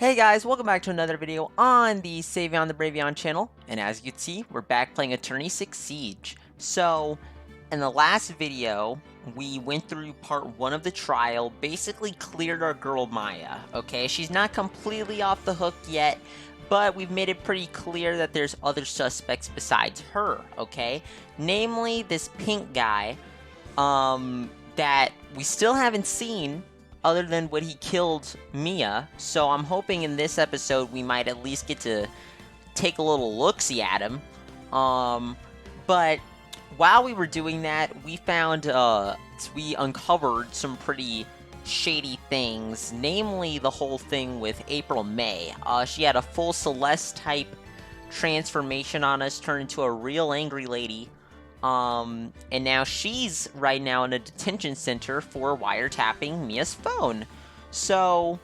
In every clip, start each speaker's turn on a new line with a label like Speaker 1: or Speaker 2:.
Speaker 1: Hey guys, welcome back to another video on the Savion the Bravion channel, and as you can see, we're back playing Attorney 6 Siege. So, in the last video, we went through part 1 of the trial, basically cleared our girl Maya, okay? She's not completely off the hook yet, but we've made it pretty clear that there's other suspects besides her, okay? Namely, this pink guy, that we still haven't seen, other than when he killed Mia, so I'm hoping in this episode we might at least get to take a little look-see at him. But while we were doing that, we found, we uncovered some pretty shady things, namely the whole thing with April May. She had a full Celeste-type transformation on us, turned into a real angry lady. And now she's right now in a detention center for wiretapping Mia's phone. So,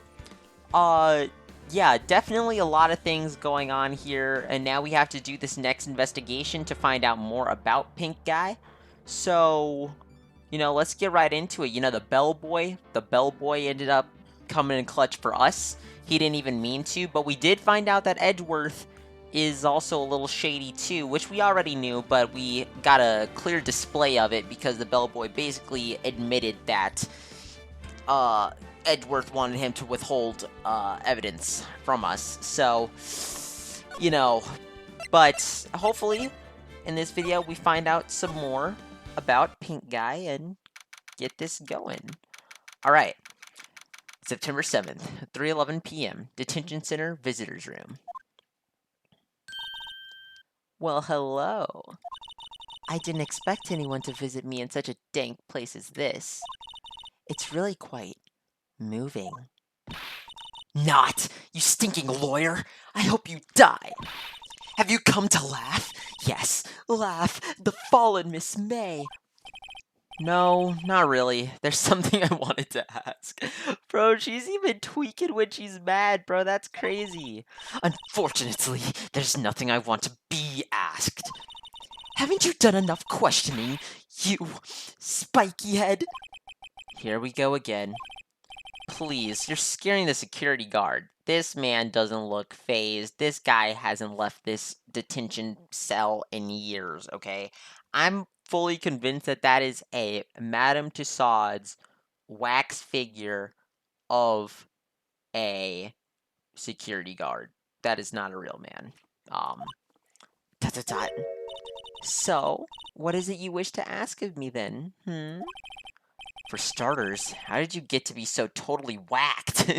Speaker 1: yeah, definitely a lot of things going on here, and now we have to do this next investigation to find out more about Pink Guy. So, let's get right into it. The bellboy ended up coming in clutch for us. He didn't even mean to, but we did find out that Edgeworth is also a little shady too, which we already knew, but we got a clear display of it because the bellboy basically admitted that Edgeworth wanted him to withhold evidence from us. So, but hopefully in this video we find out some more about Pink Guy and get this going. Alright, September 7th, 3:11 p.m., Detention Center Visitors Room. Well, hello. I didn't expect anyone to visit me in such a dank place as this. It's really quite moving. Not! You stinking lawyer! I hope you die! Have you come to laugh? Yes, laugh, the fallen Miss May! No, not really. There's something I wanted to ask. Bro, she's even tweaking when she's mad, bro. That's crazy. Unfortunately, there's nothing I want to be asked. Haven't you done enough questioning, you spiky head? Here we go again. Please, you're scaring the security guard. This man doesn't look fazed. This guy hasn't left this detention cell in years, okay? I'm fully convinced that that is a Madame Tussauds wax figure of a security guard. That is not a real man. Dot dot dot. So, what is it you wish to ask of me then? For starters, how did you get to be so totally whacked?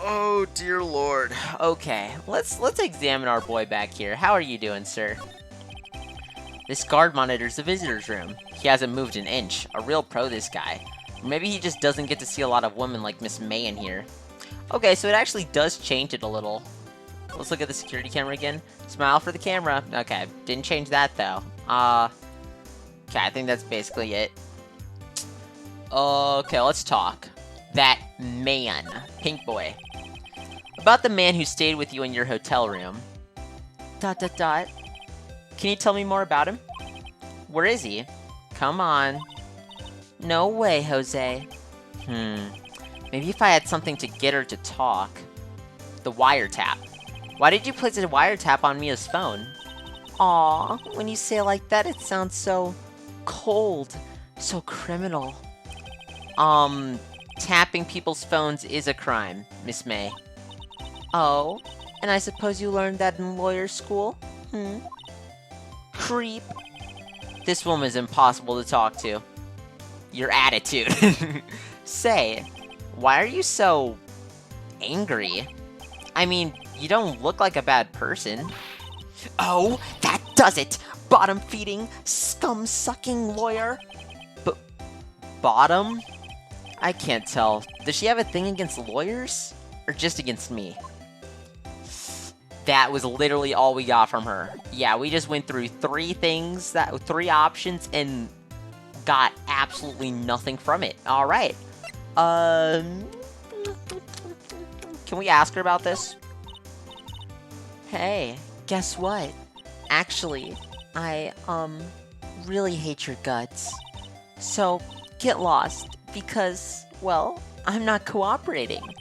Speaker 1: Oh dear lord. Okay, let's examine our boy back here. How are you doing, sir? This guard monitors the visitors room. He hasn't moved an inch. A real pro, this guy. Or maybe he just doesn't get to see a lot of women like Miss May in here. Okay, so it actually does change it a little. Let's look at the security camera again. Smile for the camera. Okay, didn't change that though. Okay, I think that's basically it. Okay, let's talk. That man, Pink Boy. About the man who stayed with you in your hotel room. Dot dot dot. Can you tell me more about him? Where is he? Come on. No way, Jose. Maybe if I had something to get her to talk. The wiretap. Why did you place a wiretap on Mia's phone? Aw, when you say it like that, it sounds so cold. So criminal. Tapping people's phones is a crime, Miss May. Oh, and I suppose you learned that in lawyer school? Creep. This woman is impossible to talk to. Your attitude. Say, why are you so angry? I mean, you don't look like a bad person. Oh, that does it! Bottom-feeding, scum-sucking lawyer. Bottom? I can't tell. Does she have a thing against lawyers? Or just against me? That was literally all we got from her. Yeah, we just went through three options, and got absolutely nothing from it. Alright. Can we ask her about this? Hey, guess what? Actually, I, really hate your guts. So, get lost, because, well, I'm not cooperating.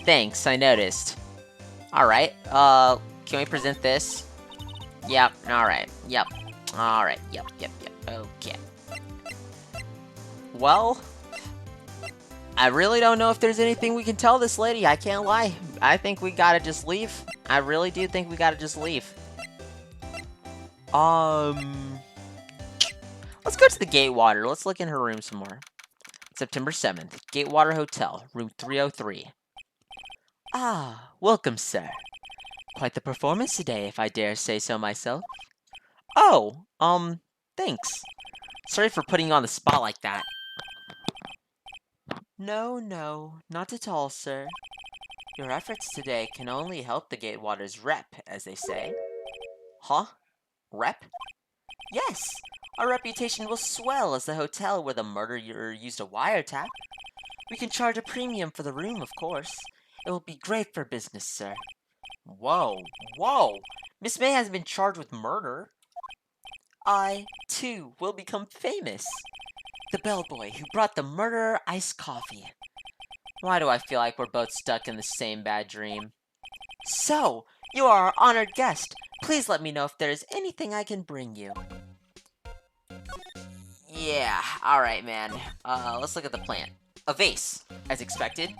Speaker 1: Thanks, I noticed. Alright, can we present this? Yep, alright, yep. Alright, yep, okay. Well, I really don't know if there's anything we can tell this lady, I can't lie. I think we gotta just leave. I really do think we gotta just leave. Let's go to the Gatewater. Let's look in her room some more. September 7th, Gatewater Hotel, room 303. Ah, welcome, sir. Quite the performance today, if I dare say so myself. Oh, thanks. Sorry for putting you on the spot like that. No, not at all, sir. Your efforts today can only help the Gatewater's rep, as they say. Huh? Rep? Yes! Our reputation will swell as the hotel where the murderer used a wiretap. We can charge a premium for the room, of course. It will be great for business, sir. Whoa, whoa! Miss May has been charged with murder. I, too, will become famous. The bellboy who brought the murderer iced coffee. Why do I feel like we're both stuck in the same bad dream? So, you are our honored guest. Please let me know if there is anything I can bring you. Yeah, alright, man. Let's look at the plant. A vase, as expected.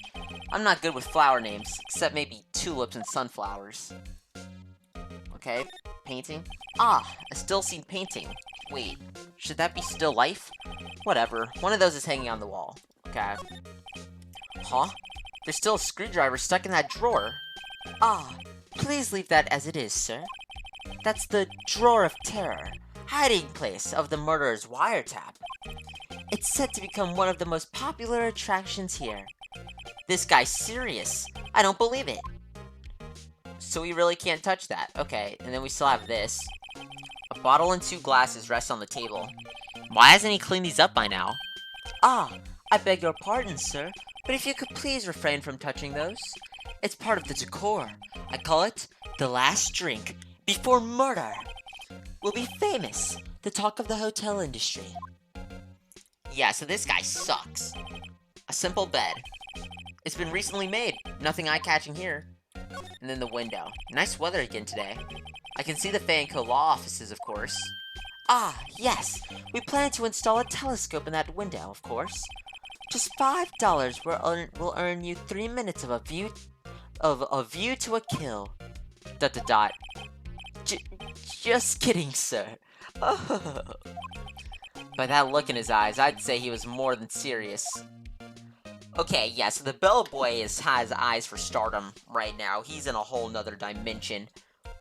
Speaker 1: I'm not good with flower names, except maybe tulips and sunflowers. Okay, painting. Ah, a still scene painting. Wait, should that be still life? Whatever, one of those is hanging on the wall. Okay. Huh? There's still a screwdriver stuck in that drawer. Ah, please leave that as it is, sir. That's the Drawer of Terror, hiding place of the murderer's wiretap. It's set to become one of the most popular attractions here. This guy's serious. I don't believe it. So we really can't touch that. Okay, and then we still have this. A bottle and 2 glasses rest on the table. Why hasn't he cleaned these up by now? Ah, I beg your pardon, sir, but if you could please refrain from touching those. It's part of the decor. I call it the last drink before murder. We'll be famous, the talk of the hotel industry. Yeah, so this guy sucks. A simple bed. It's been recently made. Nothing eye-catching here. And then the window. Nice weather again today. I can see the Fay & Co. law offices, of course. Ah, yes. We plan to install a telescope in that window, of course. Just $5 will earn you 3 minutes of a view to a kill. ... Just kidding, sir. Oh. By that look in his eyes, I'd say he was more than serious. Okay, yeah, so the bellboy has eyes for stardom right now. He's in a whole nother dimension.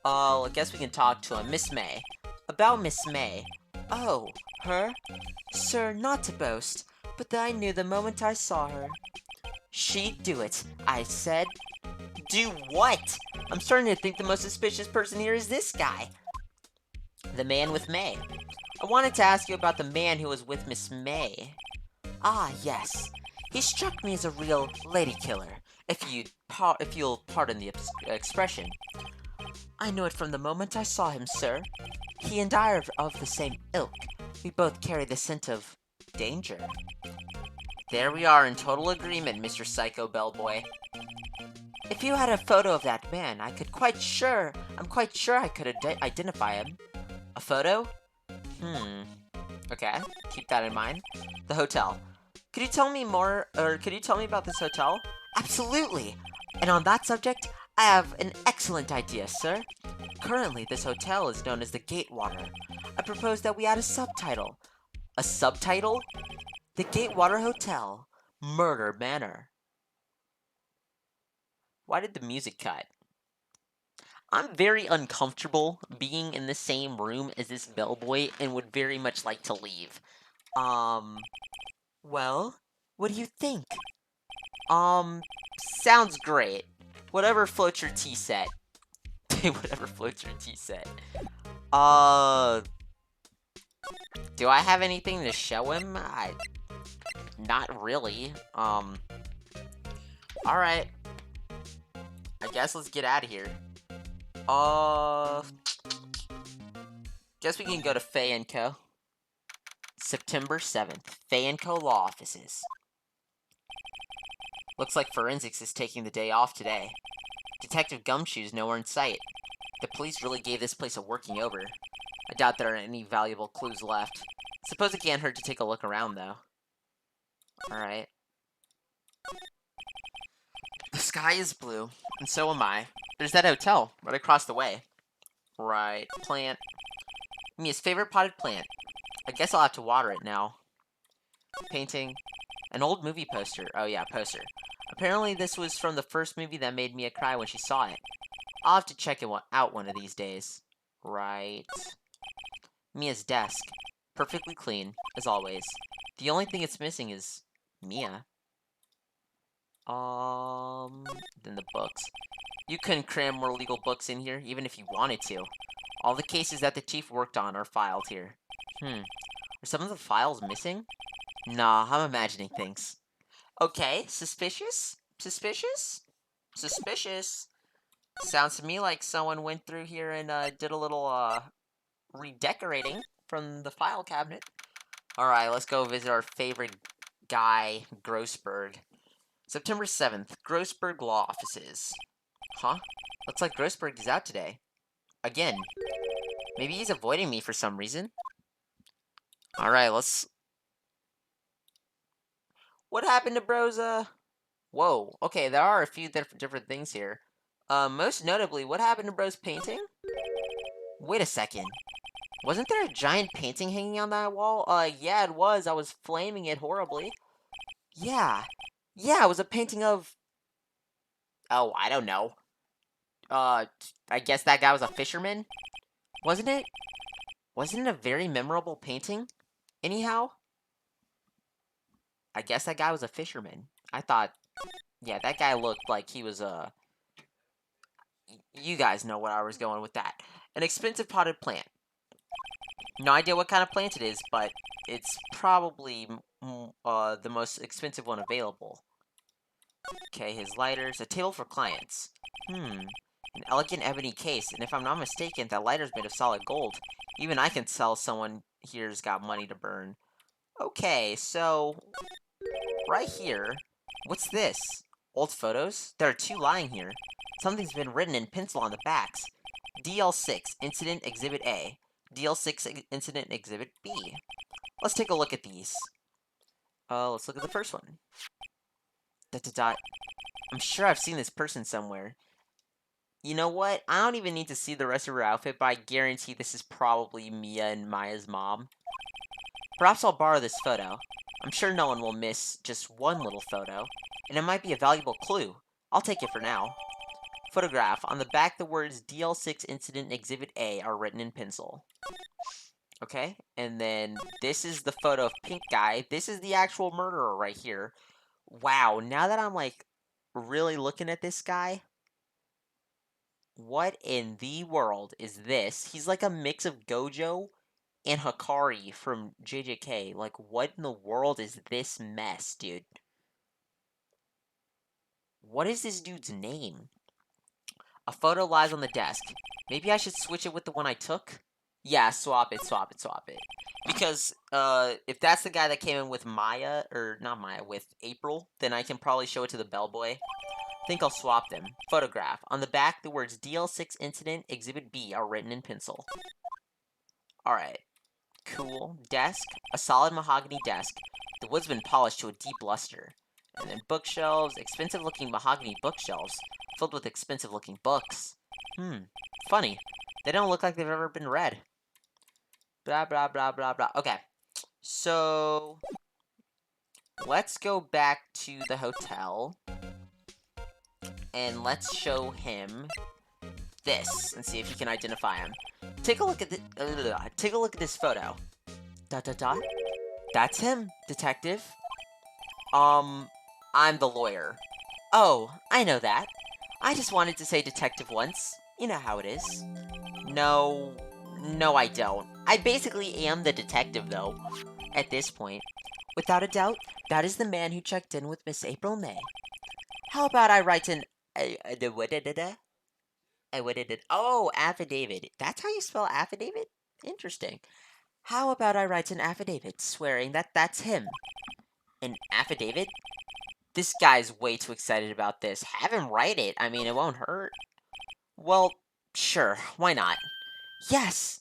Speaker 1: I guess we can talk to him. Miss May. About Miss May. Oh, her? Sir, not to boast, but I knew the moment I saw her. She'd do it, I said. Do what? I'm starting to think the most suspicious person here is this guy. The man with May. I wanted to ask you about the man who was with Miss May. Ah, yes. He struck me as a real lady killer, if you'll pardon the expression. I knew it from the moment I saw him, sir. He and I are of the same ilk. We both carry the scent of danger. There we are in total agreement, Mr. Psycho Bellboy. If you had a photo of that man, I'm quite sure I could identify him. A photo? Okay, keep that in mind. The hotel. Could you tell me about this hotel? Absolutely! And on that subject, I have an excellent idea, sir. Currently, this hotel is known as the Gatewater. I propose that we add a subtitle. A subtitle? The Gatewater Hotel, Murder Manor. Why did the music cut? I'm very uncomfortable being in the same room as this bellboy and would very much like to leave. Well, what do you think? Sounds great. Whatever floats your tea set. Whatever floats your tea set. Do I have anything to show him? Not really. Alright. I guess let's get out of here. Guess we can go to Fay & Co. September 7th, Fay & Co. Law Offices. Looks like forensics is taking the day off today. Detective Gumshoe's nowhere in sight. The police really gave this place a working over. I doubt there are any valuable clues left. Suppose it can't hurt to take a look around, though. Alright. The sky is blue, and so am I. There's that hotel, right across the way. Right. Plant. Mia's favorite potted plant. I guess I'll have to water it now. Painting. An old movie poster. Oh yeah, poster. Apparently this was from the first movie that made Mia cry when she saw it. I'll have to check it out one of these days. Right. Mia's desk. Perfectly clean, as always. The only thing it's missing is Mia. Then the books. You couldn't cram more legal books in here, even if you wanted to. All the cases that the chief worked on are filed here. Are some of the files missing? Nah, I'm imagining things. Okay, suspicious? Suspicious? Suspicious? Sounds to me like someone went through here and did a little redecorating from the file cabinet. Alright, let's go visit our favorite guy, Grossberg. September 7th, Grossberg Law Offices. Huh? Looks like Grossberg is out today. Again. Maybe he's avoiding me for some reason. Alright, let's... What happened to Broza? Whoa, okay, there are a few different things here. Most notably, what happened to Bro's painting? Wait a second. Wasn't there a giant painting hanging on that wall? Yeah, it was. I was flaming it horribly. Yeah. Yeah, it was a painting of... Oh, I don't know. I guess that guy was a fisherman? Wasn't it? Wasn't it a very memorable painting? Anyhow? I guess that guy was a fisherman. I thought... Yeah, that guy looked like he was, You guys know where I was going with that. An expensive potted plant. No idea what kind of plant it is, but it's probably the most expensive one available. Okay, his lighters. A table for clients. An elegant ebony case, and if I'm not mistaken, that lighter's made of solid gold. Even I can tell someone here's got money to burn. Okay, so... Right here... What's this? Old photos? There are two lying here. Something's been written in pencil on the backs. DL6, Incident Exhibit A. DL6, Incident Exhibit B. Let's take a look at these. Let's look at the first one. I'm sure I've seen this person somewhere. You know what? I don't even need to see the rest of her outfit, but I guarantee this is probably Mia and Maya's mom. Perhaps I'll borrow this photo. I'm sure no one will miss just one little photo, and it might be a valuable clue. I'll take it for now. Photograph. On the back, the words DL6 Incident Exhibit A are written in pencil. Okay, and then this is the photo of Pink Guy. This is the actual murderer right here. Wow, now that I'm, like, really looking at this guy, what in the world is this? He's like a mix of Gojo and Hikari from JJK. Like, what in the world is this mess, dude? What is this dude's name? A photo lies on the desk. Maybe I should switch it with the one I took? Yeah, swap it. Because, if that's the guy that came in with Maya, or not Maya, with April, then I can probably show it to the bellboy. Think I'll swap them. Photograph. On the back, the words DL6 Incident Exhibit B are written in pencil. Alright. Cool. Desk. A solid mahogany desk. The wood's been polished to a deep luster. And then bookshelves. Expensive-looking mahogany bookshelves. Filled with expensive-looking books. Funny. They don't look like they've ever been read. Blah, blah, blah, blah, blah. Okay. So... let's go back to the hotel. And let's show him this and see if he can identify him. Take a look at this photo. That's him, detective. I'm the lawyer. Oh, I know that. I just wanted to say detective once. You know how it is. No, I don't. I basically am the detective, though, at this point. Without a doubt, that is the man who checked in with Miss April May. How about I write an... Oh, affidavit. That's how you spell affidavit? Interesting. How about I write an affidavit swearing that that's him? An affidavit? This guy's way too excited about this. Have him write it. I mean, it won't hurt. Well, sure. Why not? Yes!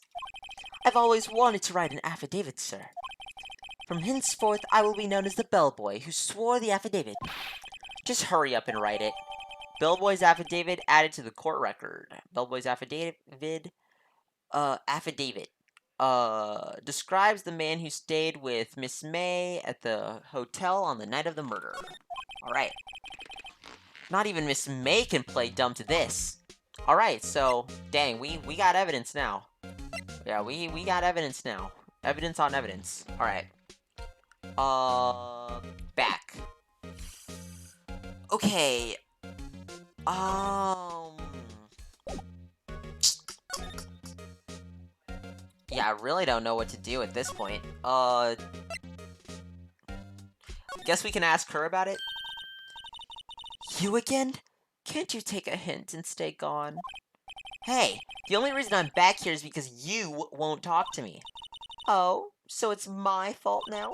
Speaker 1: I've always wanted to write an affidavit, sir. From henceforth, I will be known as the bellboy who swore the affidavit. Just hurry up and write it. Bellboy's affidavit added to the court record. Bellboy's affidavit, describes the man who stayed with Miss May at the hotel on the night of the murder. Alright. Not even Miss May can play dumb to this. Alright, so, dang, we got evidence now. Yeah, we got evidence now. Evidence on evidence. Alright. Back. Okay. Yeah, I really don't know what to do at this point. Guess we can ask her about it? You again? Can't you take a hint and stay gone? Hey, the only reason I'm back here is because you won't talk to me. Oh, so it's my fault now?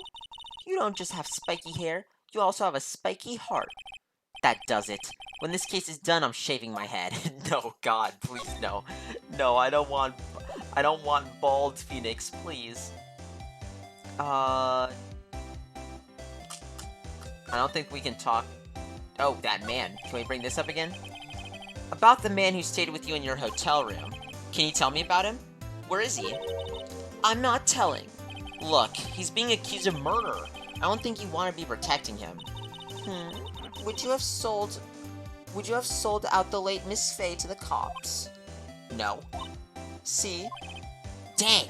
Speaker 1: You don't just have spiky hair, you also have a spiky heart. That does it. When this case is done, I'm shaving my head. No, God, please, no. No, I don't want bald Phoenix, please. I don't think we can talk. Oh, that man. Can we bring this up again? About the man who stayed with you in your hotel room. Can you tell me about him? Where is he? I'm not telling. Look, he's being accused of murder. I don't think you want to be protecting him. Would you have sold out the late Miss Fay to the cops? No. See? Dang.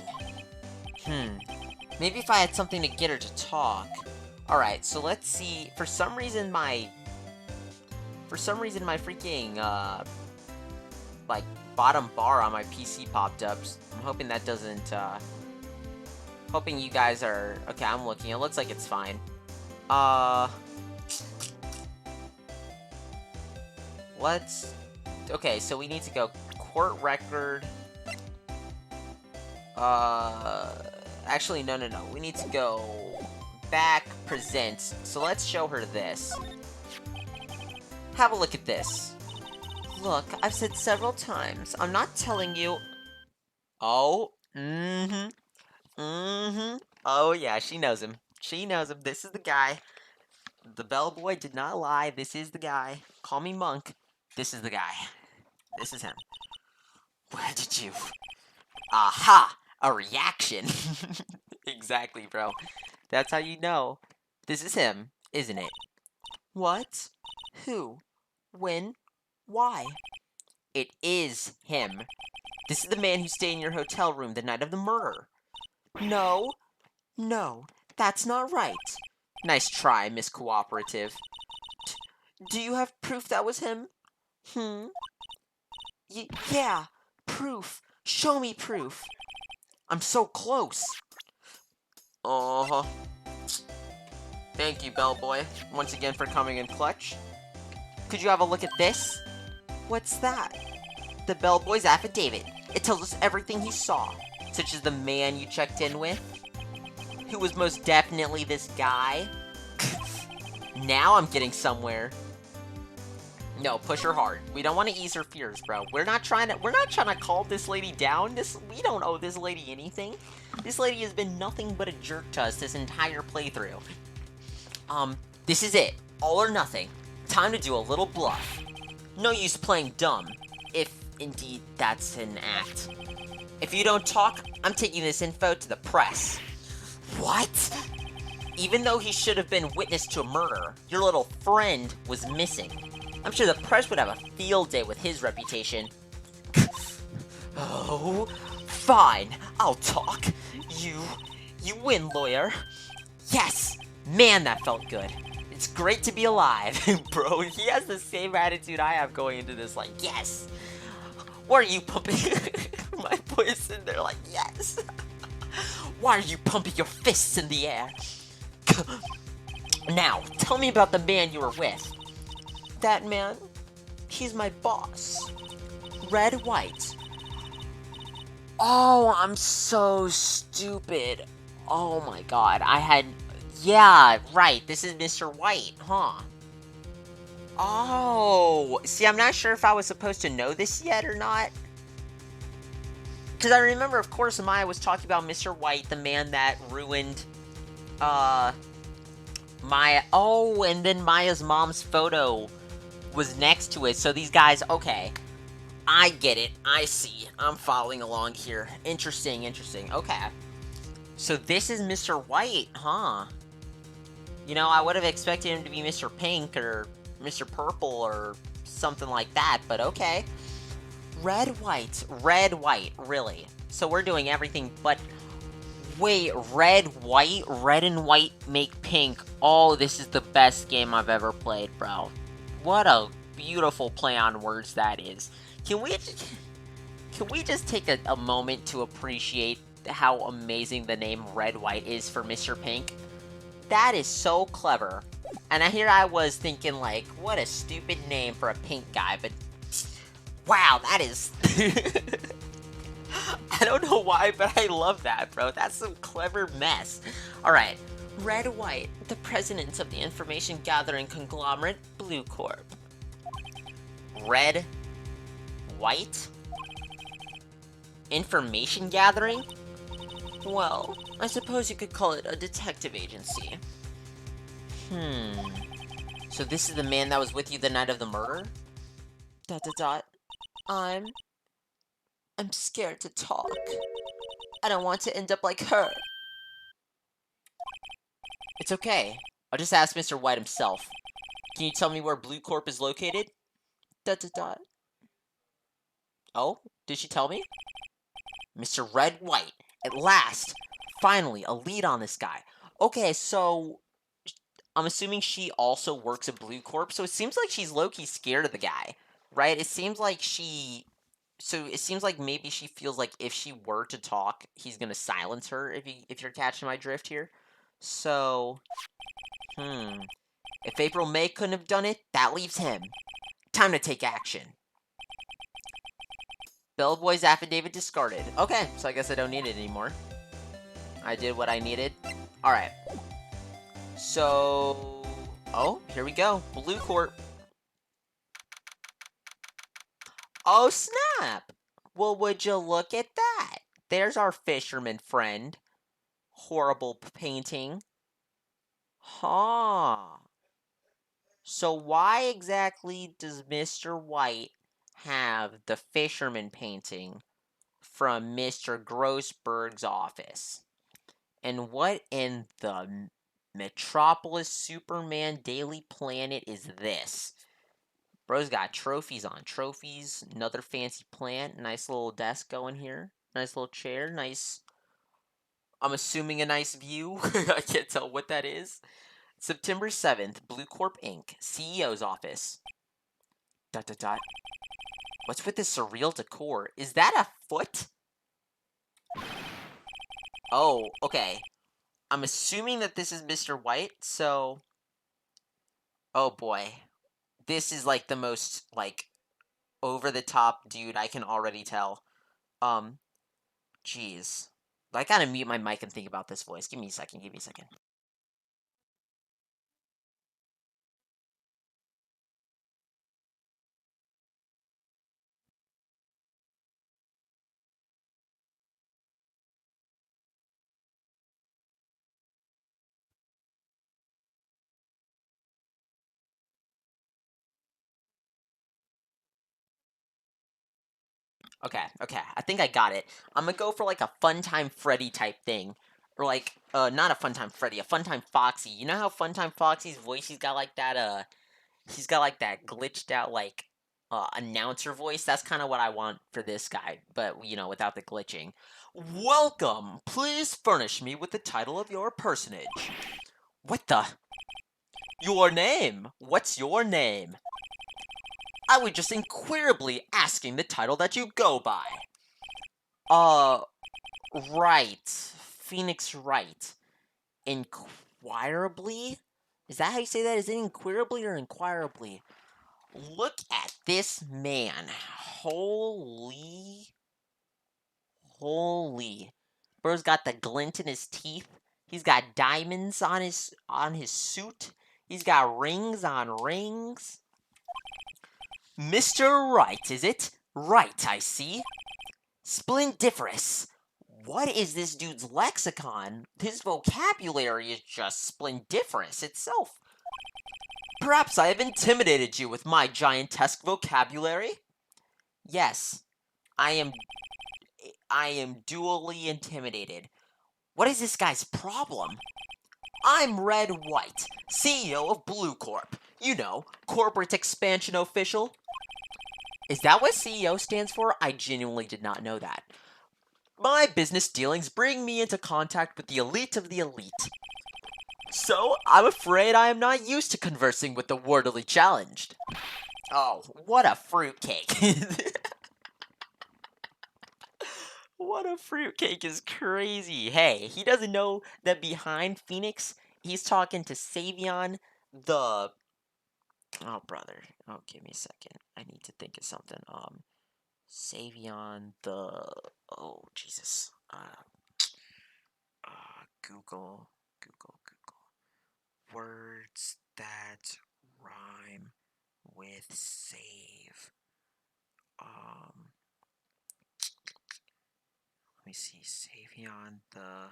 Speaker 1: Maybe if I had something to get her to talk. Alright, so let's see. For some reason my freaking, like, bottom bar on my PC popped up. I'm hoping that doesn't, hoping you guys are... Okay, I'm looking. It looks like it's fine. Let's... Okay, so we need to go court record. Actually, no. We need to go back, present. So let's show her this. Have a look at this. Look, I've said several times, I'm not telling you... Oh, Oh, yeah, she knows him. She knows him. This is the guy. The bellboy did not lie. This is the guy. Call me Monk. This is the guy. This is him. Where did you... Aha! A reaction. Exactly, bro. That's how you know. This is him, isn't it? What? Who? When? Why? It is him. This is the man who stayed in your hotel room the night of the murder. No. No, that's not right. Nice try, Miss Cooperative. Do you have proof that was him? Yeah, proof. Show me proof. I'm so close. Uh-huh. Thank you, bellboy, once again for coming in clutch. Could you have a look at this? What's that? The bellboy's affidavit. It tells us everything he saw, such as the man you checked in with, who was most definitely this guy. Now I'm getting somewhere. No, push her hard. We don't want to ease her fears, bro. We're not trying to calm this lady down. We don't owe this lady anything. This lady has been nothing but a jerk to us this entire playthrough. This is it. All or nothing. Time to do a little bluff. No use playing dumb, if indeed that's an act. If you don't talk, I'm taking this info to the press. What? Even though he should have been witness to a murder, your little friend was missing. I'm sure the press would have a field day with his reputation. Oh, fine, I'll talk. You win, lawyer. Yes! Man, that felt good. It's great to be alive. Bro, he has the same attitude I have going into this, like, yes! Why are you pumping... My voice in there like, yes! Why are you pumping your fists in the air? Now, tell me about the man you were with. That man? He's my boss. Red, white. Oh, I'm so stupid. Oh my god, I had... Yeah, right, this is Mr. White, huh? Oh, see, I'm not sure if I was supposed to know this yet or not. Because I remember, of course, Maya was talking about Mr. White, the man that ruined, uh, Maya. Oh, and then Maya's mom's photo was next to it. So these guys, okay. I get it. I see. I'm following along here. Interesting, interesting. Okay. So this is Mr. White, huh? You know, I would have expected him to be Mr. Pink or Mr. Purple or something like that, but okay. Red, white, really. So we're doing everything but... Wait, red and white make pink. Oh, this is the best game I've ever played, bro. What a beautiful play on words that is. Can we just take a moment to appreciate how amazing the name Red White is for Mr. Pink? That is so clever. And here I was thinking, like, what a stupid name for a pink guy, but wow, that is... I don't know why, but I love that, bro. That's some clever mess. Alright, Red White, the president of the information gathering conglomerate Blue Corp. Red White? Information gathering? Well, I suppose you could call it a detective agency. So this is the man that was with you the night of the murder? ... I'm... I'm scared to talk. I don't want to end up like her. It's okay. I'll just ask Mr. White himself. Can you tell me where Blue Corp is located? ... Oh, did she tell me? Mr. Red White. At last! Finally, a lead on this guy. Okay, so... I'm assuming she also works at Blue Corp, so it seems like she's low-key scared of the guy, right? It seems like she... So it seems like maybe she feels like if she were to talk, he's gonna silence her, if you're catching my drift here. So... If April May couldn't have done it, that leaves him. Time to take action. Bellboy's affidavit discarded. Okay, so I guess I don't need it anymore. I did what I needed. Alright. So... Oh, here we go. Blue Corp. Oh, snap! Well, would you look at that? There's our fisherman friend. Horrible painting. Huh. So why exactly does Mr. White have the fisherman painting from Mr. Grossberg's office? And what in the Metropolis Superman Daily Planet is this? Bro's got trophies on trophies, another fancy plant, nice little desk going here, nice little chair, nice, I'm assuming a nice view. I can't tell what that is. September 7th, Blue Corp Inc., CEO's office. ... What's with this surreal decor? Is that a foot? Oh, okay. I'm assuming that this is Mr. White, so... Oh boy. This is like the most, like, over-the-top dude I can already tell. Jeez. I gotta mute my mic and think about this voice. Give me a second, give me a second. Okay, okay. I think I got it. I'm gonna go for like a Funtime Freddy type thing. Or like, not a Funtime Freddy, a Funtime Foxy. You know how Funtime Foxy's voice, he's got like that glitched out, like, announcer voice? That's kind of what I want for this guy, but, you know, without the glitching. Welcome! Please furnish me with the title of your personage. What the? Your name? What's your name? I was just inquirably asking the title that you go by. Right. Phoenix Wright. Inquirably? Is that how you say that? Is it inquirably or inquirably? Look at this man. Holy. Holy. Bro's got the glint in his teeth. He's got diamonds on his suit. He's got rings on rings. Mr. Right, is it? Right, I see. Splendiferous. What is this dude's lexicon? His vocabulary is just splendiferous itself. Perhaps I have intimidated you with my giantesque vocabulary? Yes, I am duly intimidated. What is this guy's problem? I'm Red White, CEO of Blue Corp. You know, Corporate Expansion Official. Is that what CEO stands for? I genuinely did not know that. My business dealings bring me into contact with the elite of the elite. So, I'm afraid I am not used to conversing with the wordily challenged. Oh, what a fruitcake. What a fruitcake is crazy. Hey, he doesn't know that behind Phoenix, he's talking to Savion, the... Oh, brother. Oh, give me a second. I need to think of something. Savion, the... Oh, Jesus. Google. Words that rhyme with save. Let me see. Savion, the...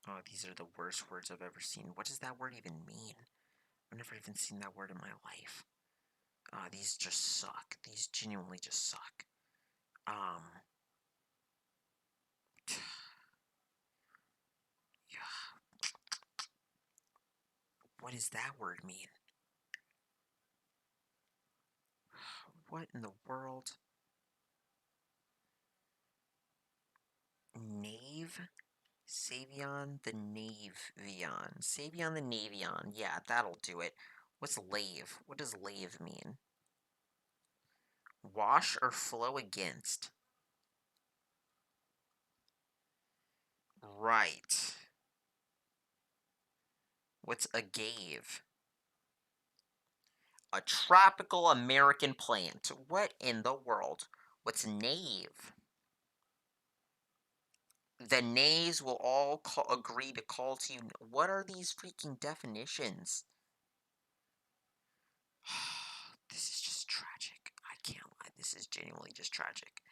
Speaker 1: Oh, these are the worst words I've ever seen. What does that word even mean? I've never even seen that word in my life. These just suck. These genuinely just suck. What does that word mean? What in the world? Knave? Savion the Navion. Savion the Navion. Yeah, that'll do it. What's lave? What does lave mean? Wash or flow against? Right. What's agave? A tropical American plant. What in the world? What's knave? The nays will all agree to call to you. What are these freaking definitions? This is just tragic. I can't lie. This is genuinely just tragic.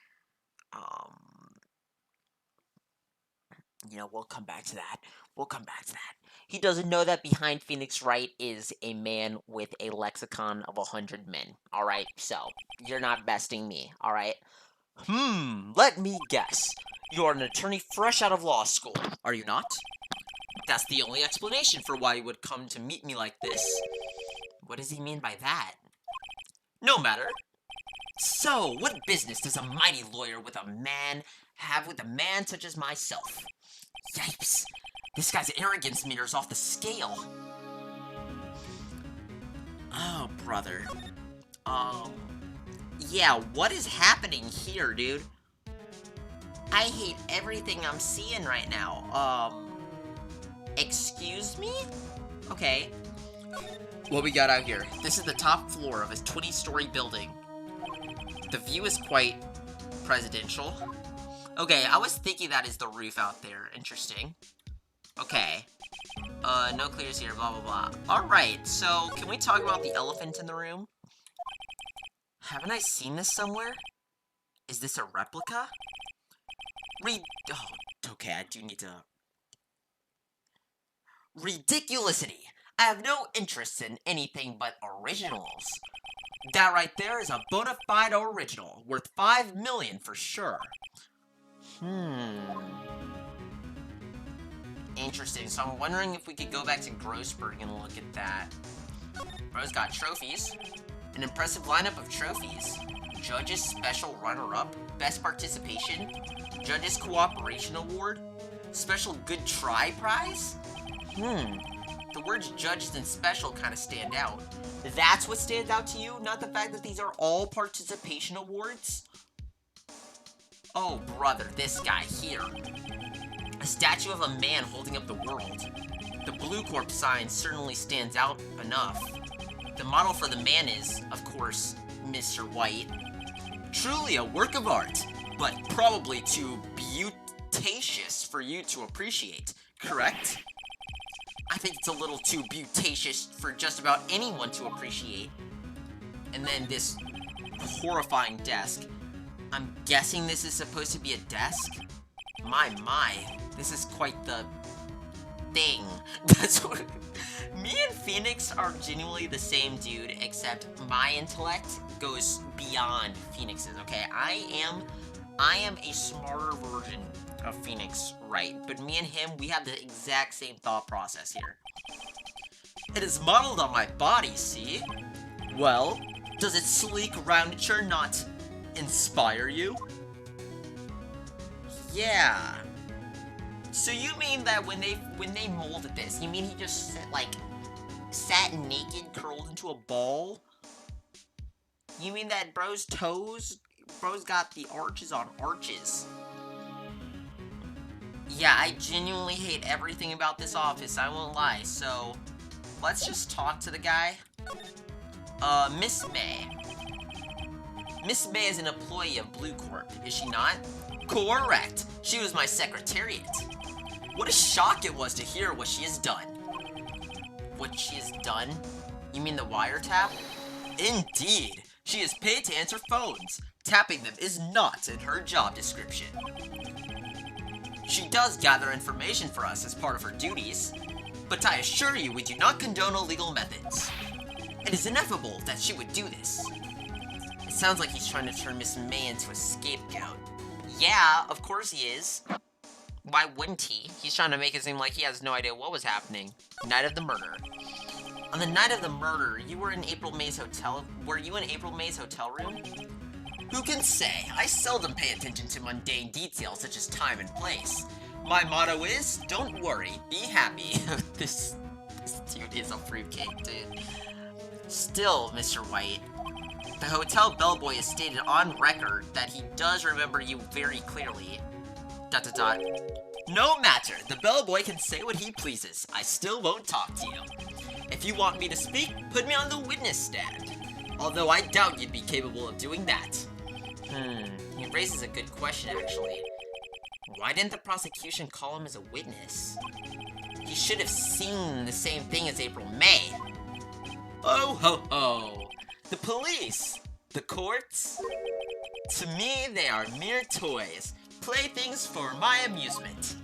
Speaker 1: You know, we'll come back to that. He doesn't know that behind Phoenix Wright is a man with a lexicon of 100 men. Alright, so, you're not besting me, alright? Let me guess. You're an attorney fresh out of law school, are you not? That's the only explanation for why you would come to meet me like this. What does he mean by that? No matter. So, what business does a mighty lawyer with a man have with a man such as myself? Yipes! This guy's arrogance meter's off the scale. Oh, brother. Yeah, what is happening here, dude? I hate everything I'm seeing right now. Excuse me? Okay. What we got out here? This is the top floor of a 20-story building. The view is quite presidential. Okay, I was thinking that is the roof out there. Interesting. Okay. No clears here, blah, blah, blah. Alright, so can we talk about the elephant in the room? Haven't I seen this somewhere? Is this a replica? Okay, I do need to... Ridiculousity! I have no interest in anything but originals. That right there is a bona fide original, worth 5 million for sure. Interesting, so I'm wondering if we could go back to Grossberg and look at that. Bro's got trophies. An impressive lineup of trophies. Judges Special Runner-Up, Best Participation, Judges Cooperation Award, Special Good Try Prize? The words judges and special kind of stand out. That's what stands out to you, not the fact that these are all participation awards? Oh, brother, this guy here. A statue of a man holding up the world. The Blue Corp sign certainly stands out enough. The model for the man is, of course, Mr. White. Truly a work of art, but probably too beauticious for you to appreciate, correct? I think it's a little too beauticious for just about anyone to appreciate. And then this horrifying desk. I'm guessing this is supposed to be a desk? My, this is quite the thing. That's what... Me and Phoenix are genuinely the same dude, except my intellect goes beyond Phoenix's, okay? I am a smarter version of Phoenix, right? But me and him, we have the exact same thought process here. It is modeled on my body, see? Well, does its sleek roundature not inspire you? Yeah. So you mean that when they molded this, you mean he just sat naked, curled into a ball? You mean that bro's got the arches on arches? Yeah, I genuinely hate everything about this office, I won't lie, so let's just talk to the guy. Miss May. Miss May is an employee of Blue Corp, is she not? Correct! She was my secretariat. What a shock it was to hear what she has done. What she has done? You mean the wiretap? Indeed! She is paid to answer phones. Tapping them is not in her job description. She does gather information for us as part of her duties, but I assure you we do not condone illegal methods. It is ineffable that she would do this. It sounds like he's trying to turn Miss May into a scapegoat. Yeah, of course he is. Why wouldn't he? He's trying to make it seem like he has no idea what was happening. Night of the murder. On the night of the murder, you were in April May's hotel. Were you in April May's hotel room? Who can say? I seldom pay attention to mundane details such as time and place. My motto is, don't worry, be happy. This dude is a fruitcake, dude. Still, Mr. White, the hotel bellboy has stated on record that he does remember you very clearly. ... No matter, the bellboy can say what he pleases. I still won't talk to you. If you want me to speak, put me on the witness stand. Although I doubt you'd be capable of doing that. He raises a good question, actually. Why didn't the prosecution call him as a witness? He should have seen the same thing as April May. Oh ho ho! The police! The courts? To me, they are mere toys. Playthings for my amusement.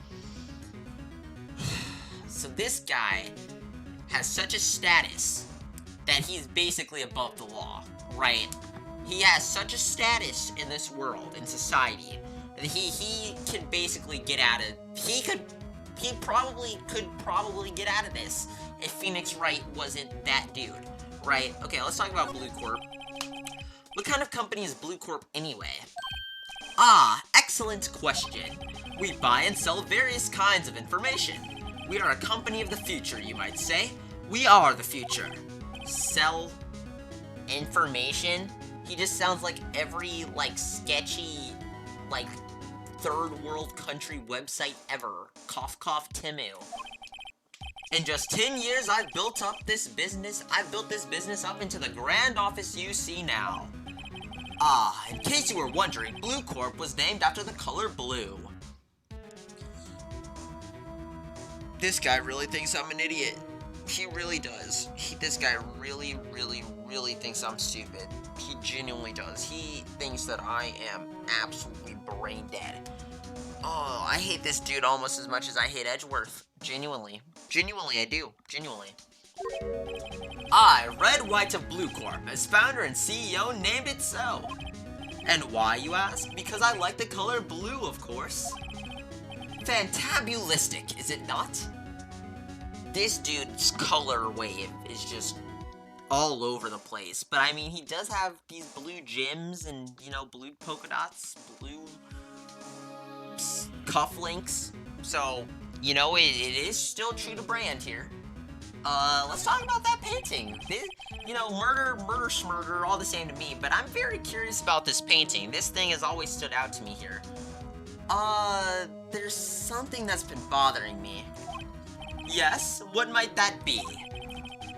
Speaker 1: So this guy has such a status that he's basically above the law, right? He has such a status in this world, in society, that he can basically get out of... He could probably get out of this if Phoenix Wright wasn't that dude, right? Okay, let's talk about Blue Corp. What kind of company is Blue Corp anyway? Ah, excellent question. We buy and sell various kinds of information. We are a company of the future, you might say. We are the future. Sell information? He just sounds like every, sketchy, third world country website ever. Cough, cough, Timu. In just 10 years, I've built this business up into the grand office you see now. Ah, in case you were wondering, Blue Corp was named after the color blue. This guy really thinks I'm an idiot. He really does. This guy really, really, really thinks I'm stupid. He genuinely does. He thinks that I am absolutely brain dead. Oh, I hate this dude almost as much as I hate Edgeworth. Genuinely. Genuinely, I do. Genuinely. I, Red White of Blue Corp, as founder and CEO, named it so. And why, you ask? Because I like the color blue, of course. Fantabulistic, is it not? This dude's color wave is just all over the place. But I mean, he does have these blue gems and, blue polka dots, blue cufflinks. So, it is still true to brand here. Let's talk about that painting. Murder, schmurder, all the same to me, but I'm very curious about this painting. This thing has always stood out to me here. There's something that's been bothering me. Yes? What might that be?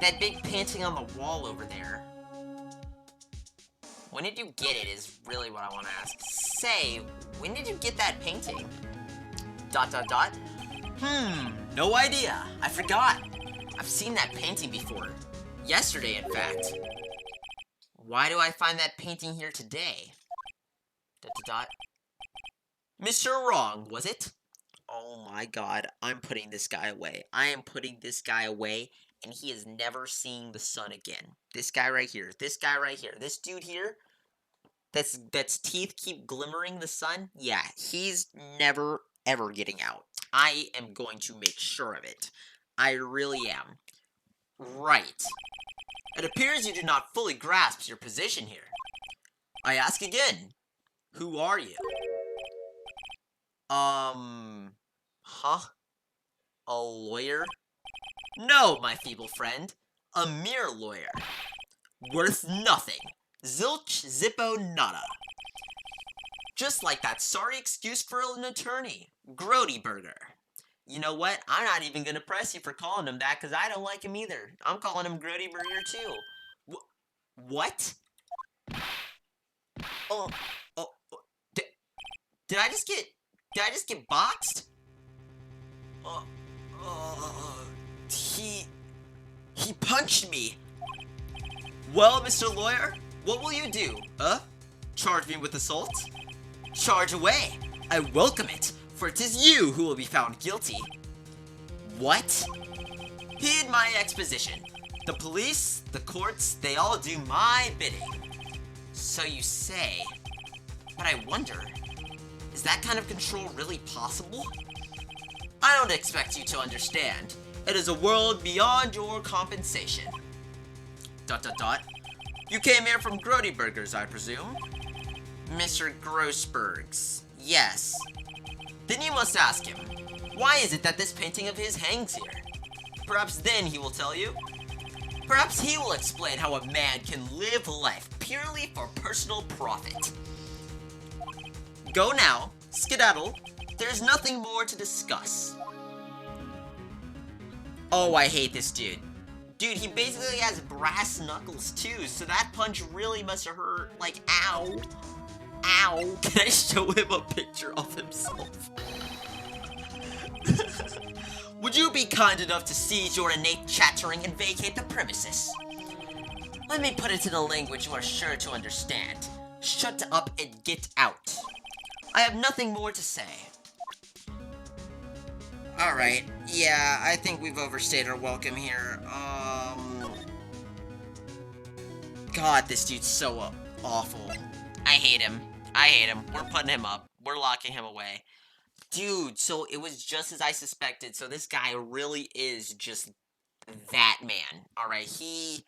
Speaker 1: That big painting on the wall over there. When did you get it is really what I want to ask. Say, when did you get that painting? ... No idea. I forgot. I've seen that painting before. Yesterday, in fact. Why do I find that painting here today? ... Mr. Wrong, was it? Oh my god, I'm putting this guy away. I am putting this guy away, and he is never seeing the sun again. This guy right here. This guy right here. This dude here, that's teeth keep glimmering the sun. Yeah, he's never, ever getting out. I am going to make sure of it. I really am. Right. It appears you do not fully grasp your position here. I ask again, who are you? Huh? A lawyer? No, my feeble friend. A mere lawyer. Worth nothing. Zilch zippo nada. Just like that sorry excuse for an attorney. Grody Burger. You know what? I'm not even gonna press you for calling him that, because I don't like him either. I'm calling him Grody Burger too. What? Oh, did I just get boxed? He punched me. Well, Mr. Lawyer, what will you do? Charge me with assault? Charge away. I welcome it, for it is you who will be found guilty. What? Heed my exposition. The police, the courts, they all do my bidding. So you say. But I wonder, is that kind of control really possible? I don't expect you to understand. It is a world beyond your compensation. ... You came here from Grody Burgers, I presume? Mr. Grossberg's. Yes. Then you must ask him, why is it that this painting of his hangs here? Perhaps then he will tell you. Perhaps he will explain how a man can live life purely for personal profit. Go now, skedaddle. There's nothing more to discuss. Oh, I hate this dude. Dude, he basically has brass knuckles too, so that punch really must have hurt. Like, ow. Ow. Can I show him a picture of himself? Would you be kind enough to cease your innate chattering and vacate the premises? Let me put it in a language you are sure to understand. Shut up and get out. I have nothing more to say. Alright, yeah, I think we've overstayed our welcome here. God, this dude's so awful. I hate him. I hate him. We're putting him up. We're locking him away. Dude, so it was just as I suspected. So this guy really is just that man. Alright, he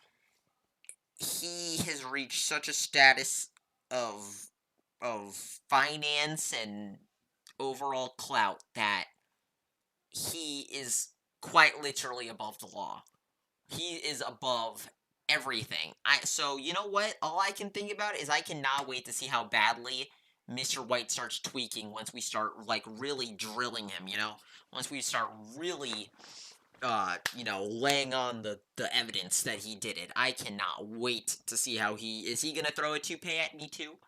Speaker 1: has reached such a status of finance and overall clout that he is quite literally above the law. He is above everything. So, you know what? All I can think about is I cannot wait to see how badly Mr. White starts tweaking once we start, like, really drilling him, you know? Once we start really, you know, laying on the evidence that he did it. I cannot wait to see how is he gonna throw a toupee at me too?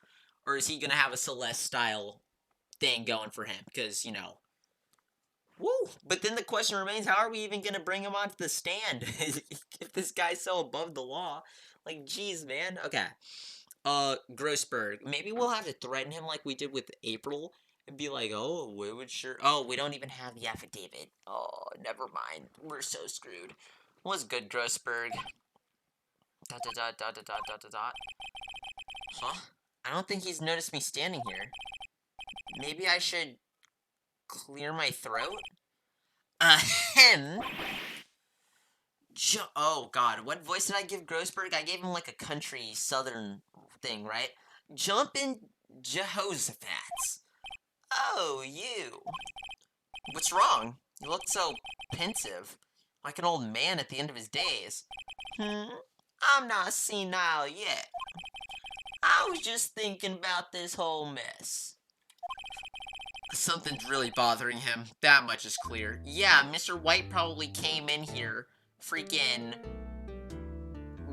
Speaker 1: Or is he gonna have a Celeste-style thing going for him? Because, you know, woo! But then the question remains, how are we even gonna bring him onto the stand if this guy's so above the law? Like, jeez, man. Okay. Grossberg. Maybe we'll have to threaten him like we did with April and be like, oh, we would sure... Oh, we don't even have the affidavit. Oh, never mind. We're so screwed. What's good, Grossberg? ... Huh? I don't think he's noticed me standing here. Maybe I should clear my throat? Ahem. Oh, God. What voice did I give Grossberg? I gave him, like, a country southern thing, right? Jumpin' Jehoshaphat's. Oh, you. What's wrong? You look so pensive. Like an old man at the end of his days. I'm not senile yet. I was just thinking about this whole mess. Something's really bothering him. That much is clear. Yeah, Mr. White probably came in here, freaking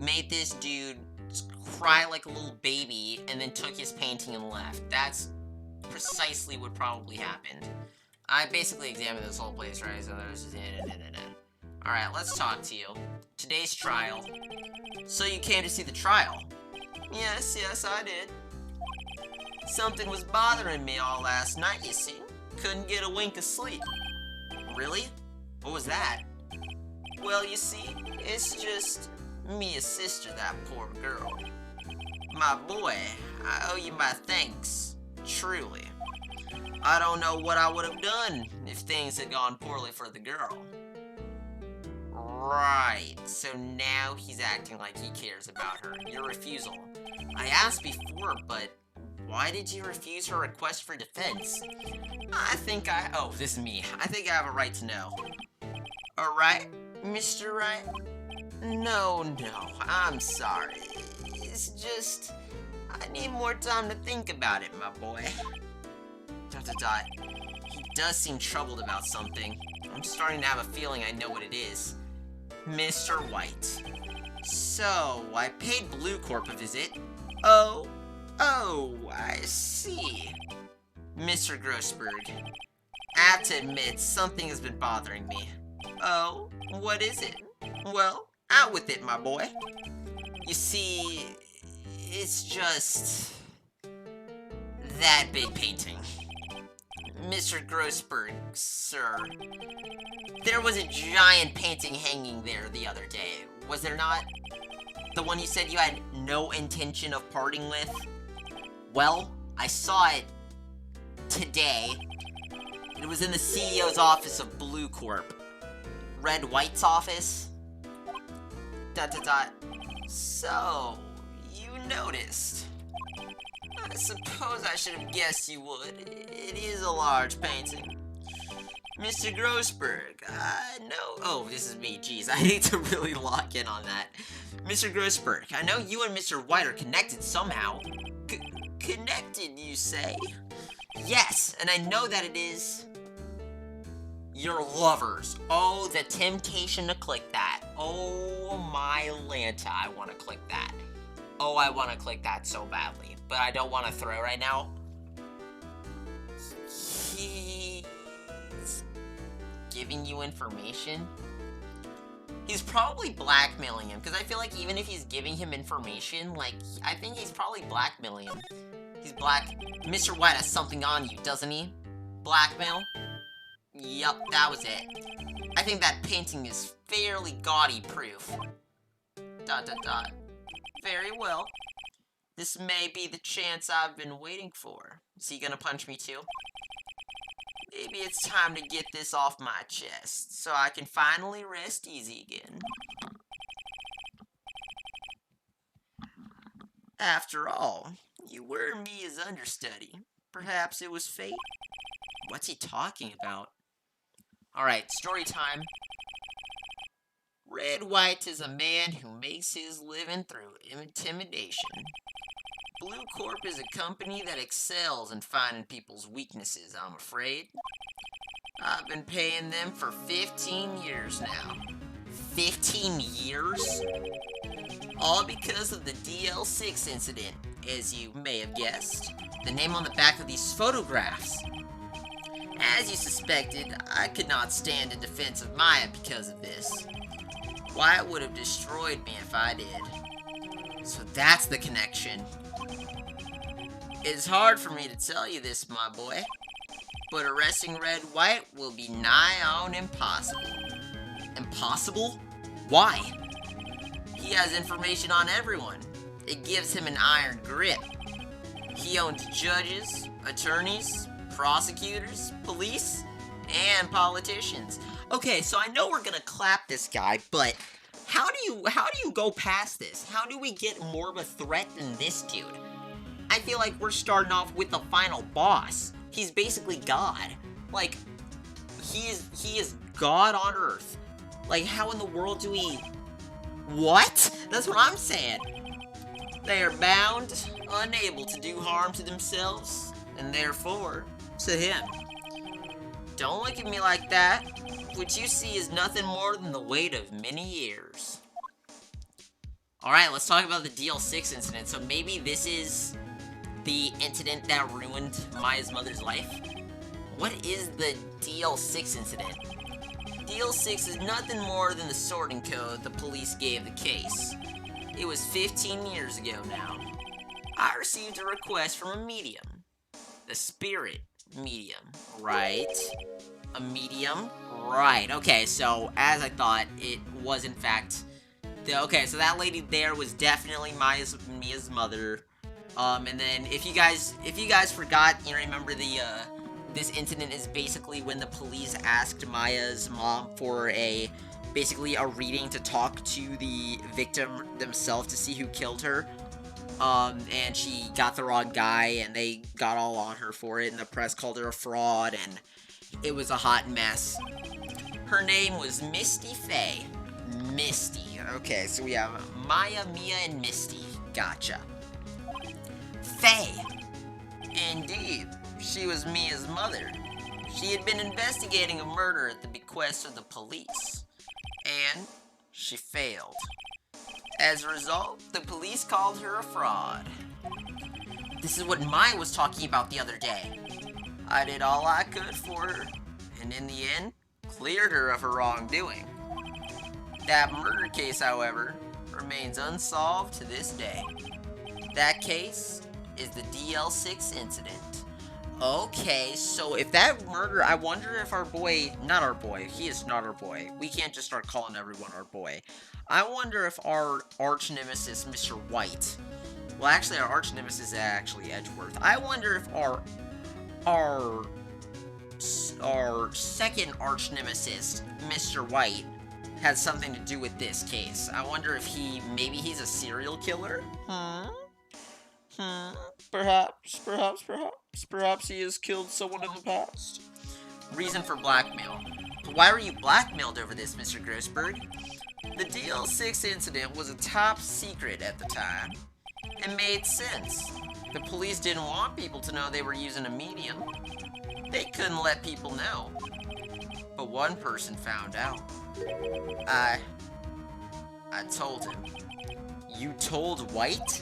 Speaker 1: made this dude cry like a little baby, and then took his painting and left. That's precisely what probably happened. I basically examined this whole place, right? So there's... Alright, let's talk to you. Today's trial. So you came to see the trial? Yes, I did. Something was bothering me all last night, you see. Couldn't get a wink of sleep. Really? What was that? Well, you see, it's just Mia's sister, that poor girl. My boy, I owe you my thanks. Truly. I don't know what I would have done if things had gone poorly for the girl. Right, so now he's acting like he cares about her. Your refusal. I asked before, but why did you refuse her request for defense? Oh, this is me. I think I have a right to know. A right, Mr. Right? No, I'm sorry. It's just... I need more time to think about it, my boy. ... He does seem troubled about something. I'm starting to have a feeling I know what it is. Mr. White. So, I paid Blue Corp a visit. Oh, I see. Mr. Grossberg. I have to admit, something has been bothering me. Oh, what is it? Well, out with it, my boy. You see, it's just... that big painting. Mr. Grossberg, sir. There was a giant painting hanging there the other day, was there not? The one you said you had no intention of parting with? Well, I saw it today. It was in the CEO's office of Blue Corp. Red White's office? ... So, you noticed. I suppose I should have guessed you would. It is a large painting. Mr. Grossberg, I know... Oh, this is me, jeez, I need to really lock in on that. Mr. Grossberg, I know you and Mr. White are connected somehow. Connected, you say? Yes, and I know that it is... your lovers. Oh, the temptation to click that. Oh, my Lanta, I want to click that. Oh, I want to click that so badly, but I don't want to throw right now. He's giving you information? He's probably blackmailing him, because I feel like even if he's giving him information, like, I think he's probably blackmailing him. He's Mr. White has something on you, doesn't he? Blackmail? Yup, that was it. I think that painting is fairly gaudy proof. ... Very well. This may be the chance I've been waiting for. Is he gonna punch me too? Maybe it's time to get this off my chest, so I can finally rest easy again. After all, you were Mia's understudy. Perhaps it was fate? What's he talking about? Alright, story time. Red White is a man who makes his living through intimidation. Blue Corp is a company that excels in finding people's weaknesses, I'm afraid. I've been paying them for 15 years now. 15 years? All because of the DL6 incident, as you may have guessed. The name on the back of these photographs. As you suspected, I could not stand in defense of Maya because of this. Wyatt would have destroyed me if I did. So that's the connection. It's hard for me to tell you this, my boy, but arresting Red White will be nigh on impossible. Impossible? Why? He has information on everyone. It gives him an iron grip. He owns judges, attorneys, prosecutors, police, and politicians. Okay, so I know we're gonna clap this guy, but how do you go past this? How do we get more of a threat than this dude? I feel like we're starting off with the final boss. He's basically God. Like, he is God on Earth. Like, how in the world do we... What? That's what I'm saying. They are bound, unable to do harm to themselves, and therefore, to him. Don't look at me like that. What you see is nothing more than the weight of many years. Alright, let's talk about the DL6 incident. So maybe this is the incident that ruined Maya's mother's life? What is the DL6 incident? DL6 is nothing more than the sorting code the police gave the case. It was 15 years ago now. I received a request from a medium. The spirit medium, right? A medium? Right, okay, so as I thought, it was in fact... Okay, so that lady there was definitely Mia's mother. And then if you guys forgot, you remember this incident is basically when the police asked Maya's mom for basically a reading to talk to the victim themselves to see who killed her. And she got the wrong guy, and they got all on her for it, and the press called her a fraud, and it was a hot mess. Her name was Misty Faye. Misty. Okay, so we have Maya, Mia, and Misty. Gotcha. Faye. Indeed, she was Mia's mother. She had been investigating a murder at the bequest of the police, and she failed. As a result, the police called her a fraud. This is what Maya was talking about the other day. I did all I could for her, and in the end, cleared her of her wrongdoing. That murder case, however, remains unsolved to this day. That case is the DL6 incident. Okay, so if that murder, I wonder if our boy, not our boy, he is not our boy. We can't just start calling everyone our boy. I wonder if our arch nemesis, Mr. White, well actually our arch nemesis is actually Edgeworth. I wonder if our second arch nemesis, Mr. White, has something to do with this case. I wonder if maybe he's a serial killer? Perhaps he has killed someone in the past. Reason for blackmail. Why were you blackmailed over this, Mr. Grossberg? The DL6 incident was a top secret at the time. It made sense. The police didn't want people to know they were using a medium. They couldn't let people know. But one person found out. I told him. You told White?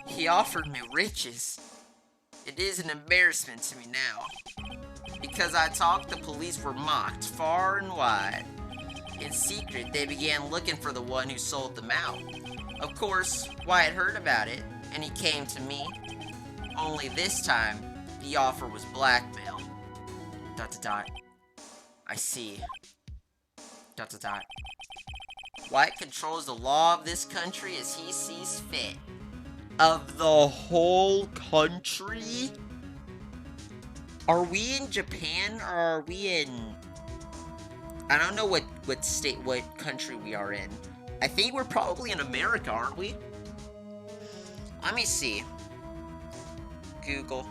Speaker 1: He offered me riches. It is an embarrassment to me now. Because I talked, the police were mocked far and wide. In secret, they began looking for the one who sold them out. Of course, Wyatt heard about it, and he came to me. Only this time, the offer was blackmail. ... I see. ... Wyatt controls the law of this country as he sees fit. Of the whole country? Are we in Japan, or are we in... I don't know what country we are in. I think we're probably in America, aren't we? Let me see. Google.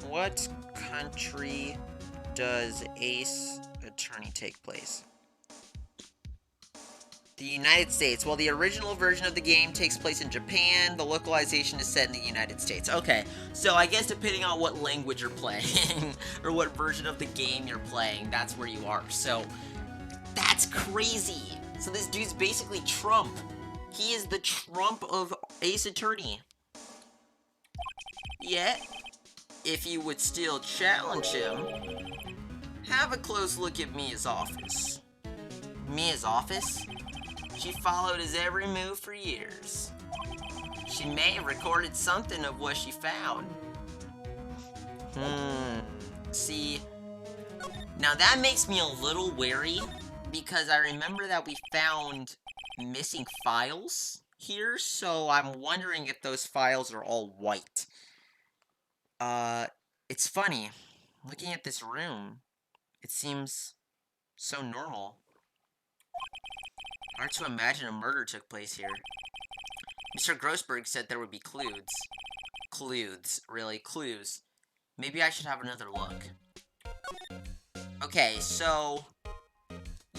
Speaker 1: What country does Ace Attorney take place? The United States. Well, the original version of the game takes place in Japan. The localization is set in the United States. Okay, so I guess depending on what language you're playing, or what version of the game you're playing, that's where you are. So, that's crazy. So this dude's basically Trump. He is the Trump of Ace Attorney. Yet, if you would still challenge him, have a close look at Mia's office. Mia's office? She followed his every move for years. She may have recorded something of what she found. See, now that makes me a little wary, because I remember that we found missing files here, so I'm wondering if those files are all white. It's funny, looking at this room, it seems so normal. Hard to imagine a murder took place here. Mr. Grossberg said there would be clues. Clues, really, clues. Maybe I should have another look. Okay, so...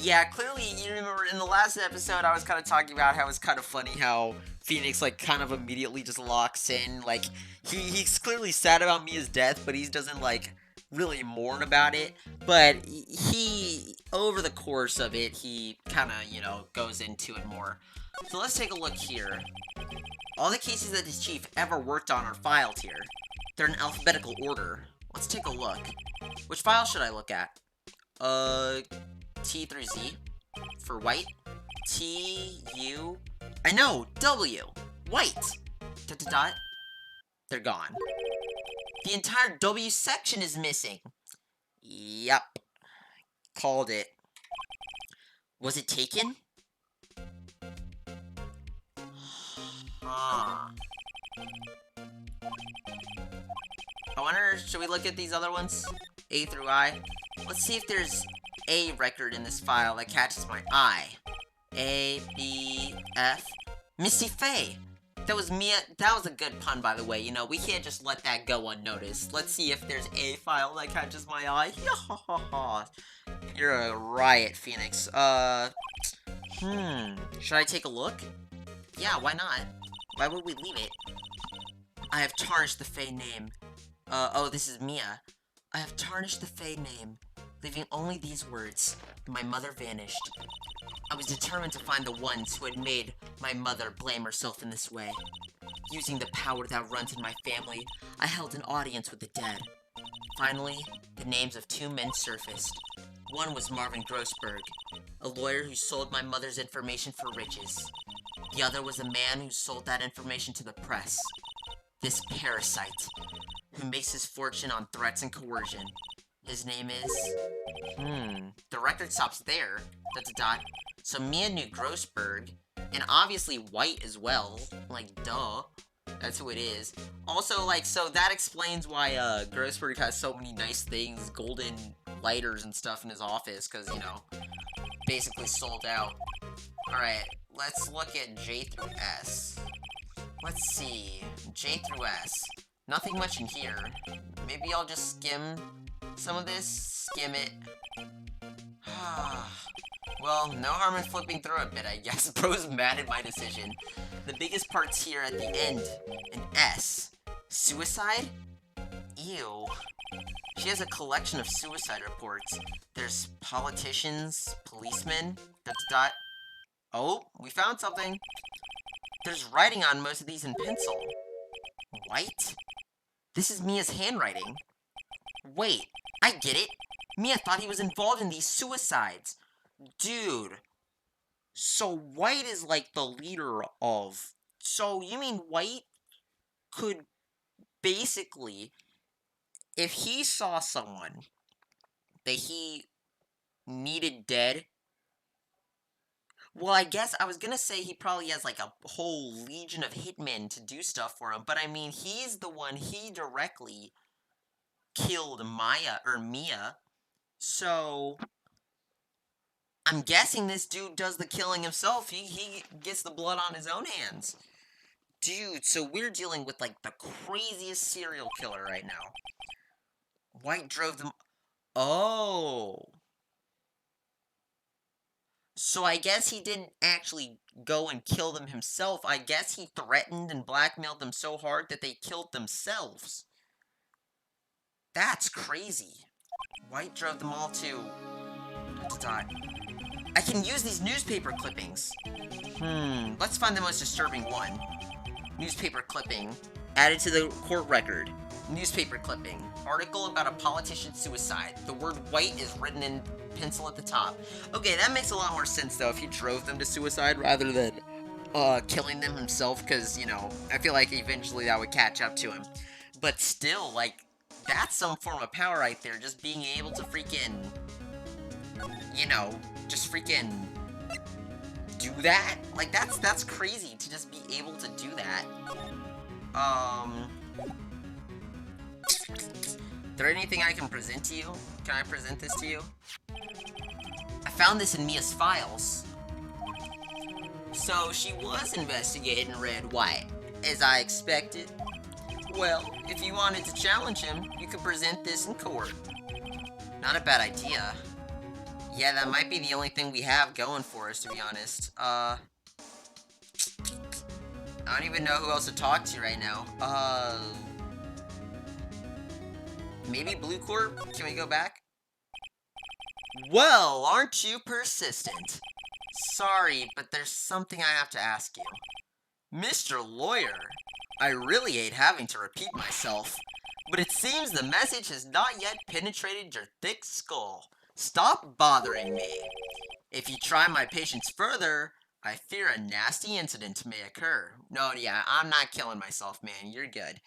Speaker 1: yeah, clearly, you remember in the last episode, I was kind of talking about how it's kind of funny how Phoenix, like, kind of immediately just locks in. Like, he's clearly sad about Mia's death, but he doesn't, like, really mourn about it. But he, over the course of it, he kind of, you know, goes into it more. So let's take a look here. All the cases that this chief ever worked on are filed here. They're in alphabetical order. Let's take a look. Which file should I look at? T through Z for white. T, U. I know, W. White. Dot, dot, dot. They're gone. The entire W section is missing. Yup. Called it. Was it taken? Huh. I wonder, should we look at these other ones? A through I? Let's see if there's a record in this file that catches my eye. A, B, F. Missy Faye! That was Mia. That was a good pun, by the way. You know, we can't just let that go unnoticed. Let's see if there's a file that catches my eye. You're a riot, Phoenix. Should I take a look? Yeah, why not? Why would we leave it? I have tarnished the Faye name. Oh, this is Mia. I have tarnished the Faye name, leaving only these words. My mother vanished. I was determined to find the ones who had made my mother blame herself in this way. Using the power that runs in my family, I held an audience with the dead. Finally, the names of two men surfaced. One was Marvin Grossberg, a lawyer who sold my mother's information for riches. The other was a man who sold that information to the press. This parasite, who makes his fortune on threats and coercion. His name is... The record stops there. Dot, dot, dot. So Mia knew Grossberg, and obviously White as well. Like, duh. That's who it is. Also, like, so that explains why, Grossberg has so many nice things, golden lighters and stuff in his office, because, you know, basically sold out. Alright, let's look at J through S. Let's see. J through S. Nothing much in here. Maybe I'll just skim some of this. Skim it. Well, no harm in flipping through a bit, I guess. Bro's mad at my decision. The biggest part's here at the end. An S. Suicide? Ew. She has a collection of suicide reports. There's politicians, policemen, ... Oh, we found something. There's writing on most of these in pencil. White? This is Mia's handwriting. Wait, I get it. Mia thought he was involved in these suicides. Dude. So White is like the leader of... So you mean White could basically, if he saw someone that he needed dead... Well, I guess I was gonna say he probably has like a whole legion of hitmen to do stuff for him, but I mean, he's the one, he directly killed Mia, so I'm guessing this dude does the killing himself. He gets the blood on his own hands. Dude, so we're dealing with like the craziest serial killer right now. White drove them... Oh... So I guess he didn't actually go and kill them himself. I guess he threatened and blackmailed them so hard that they killed themselves. That's crazy. White drove them all to die. I can use these newspaper clippings. Let's find the most disturbing one. Newspaper clipping. Added to the court record. Newspaper clipping. Article about a politician's suicide. The word white is written in pencil at the top. Okay, that makes a lot more sense, though, if he drove them to suicide rather than killing them himself, because, you know, I feel like eventually that would catch up to him. But still, like, that's some form of power right there, just being able to freaking, you know, just freaking do that. Like, that's crazy to just be able to do that. Is there anything I can present to you? Can I present this to you? I found this in Mia's files. So, she was investigated and read White, as I expected. Well, if you wanted to challenge him, you could present this in court. Not a bad idea. Yeah, that might be the only thing we have going for us, to be honest. I don't even know who else to talk to right now. Maybe Blue Corp? Can we go back? Well, aren't you persistent? Sorry, but there's something I have to ask you. Mr. Lawyer, I really hate having to repeat myself, But it seems the message has not yet penetrated your thick skull. Stop bothering me. If you try my patience further, I fear a nasty incident may occur. No, yeah, I'm not killing myself, man. You're good.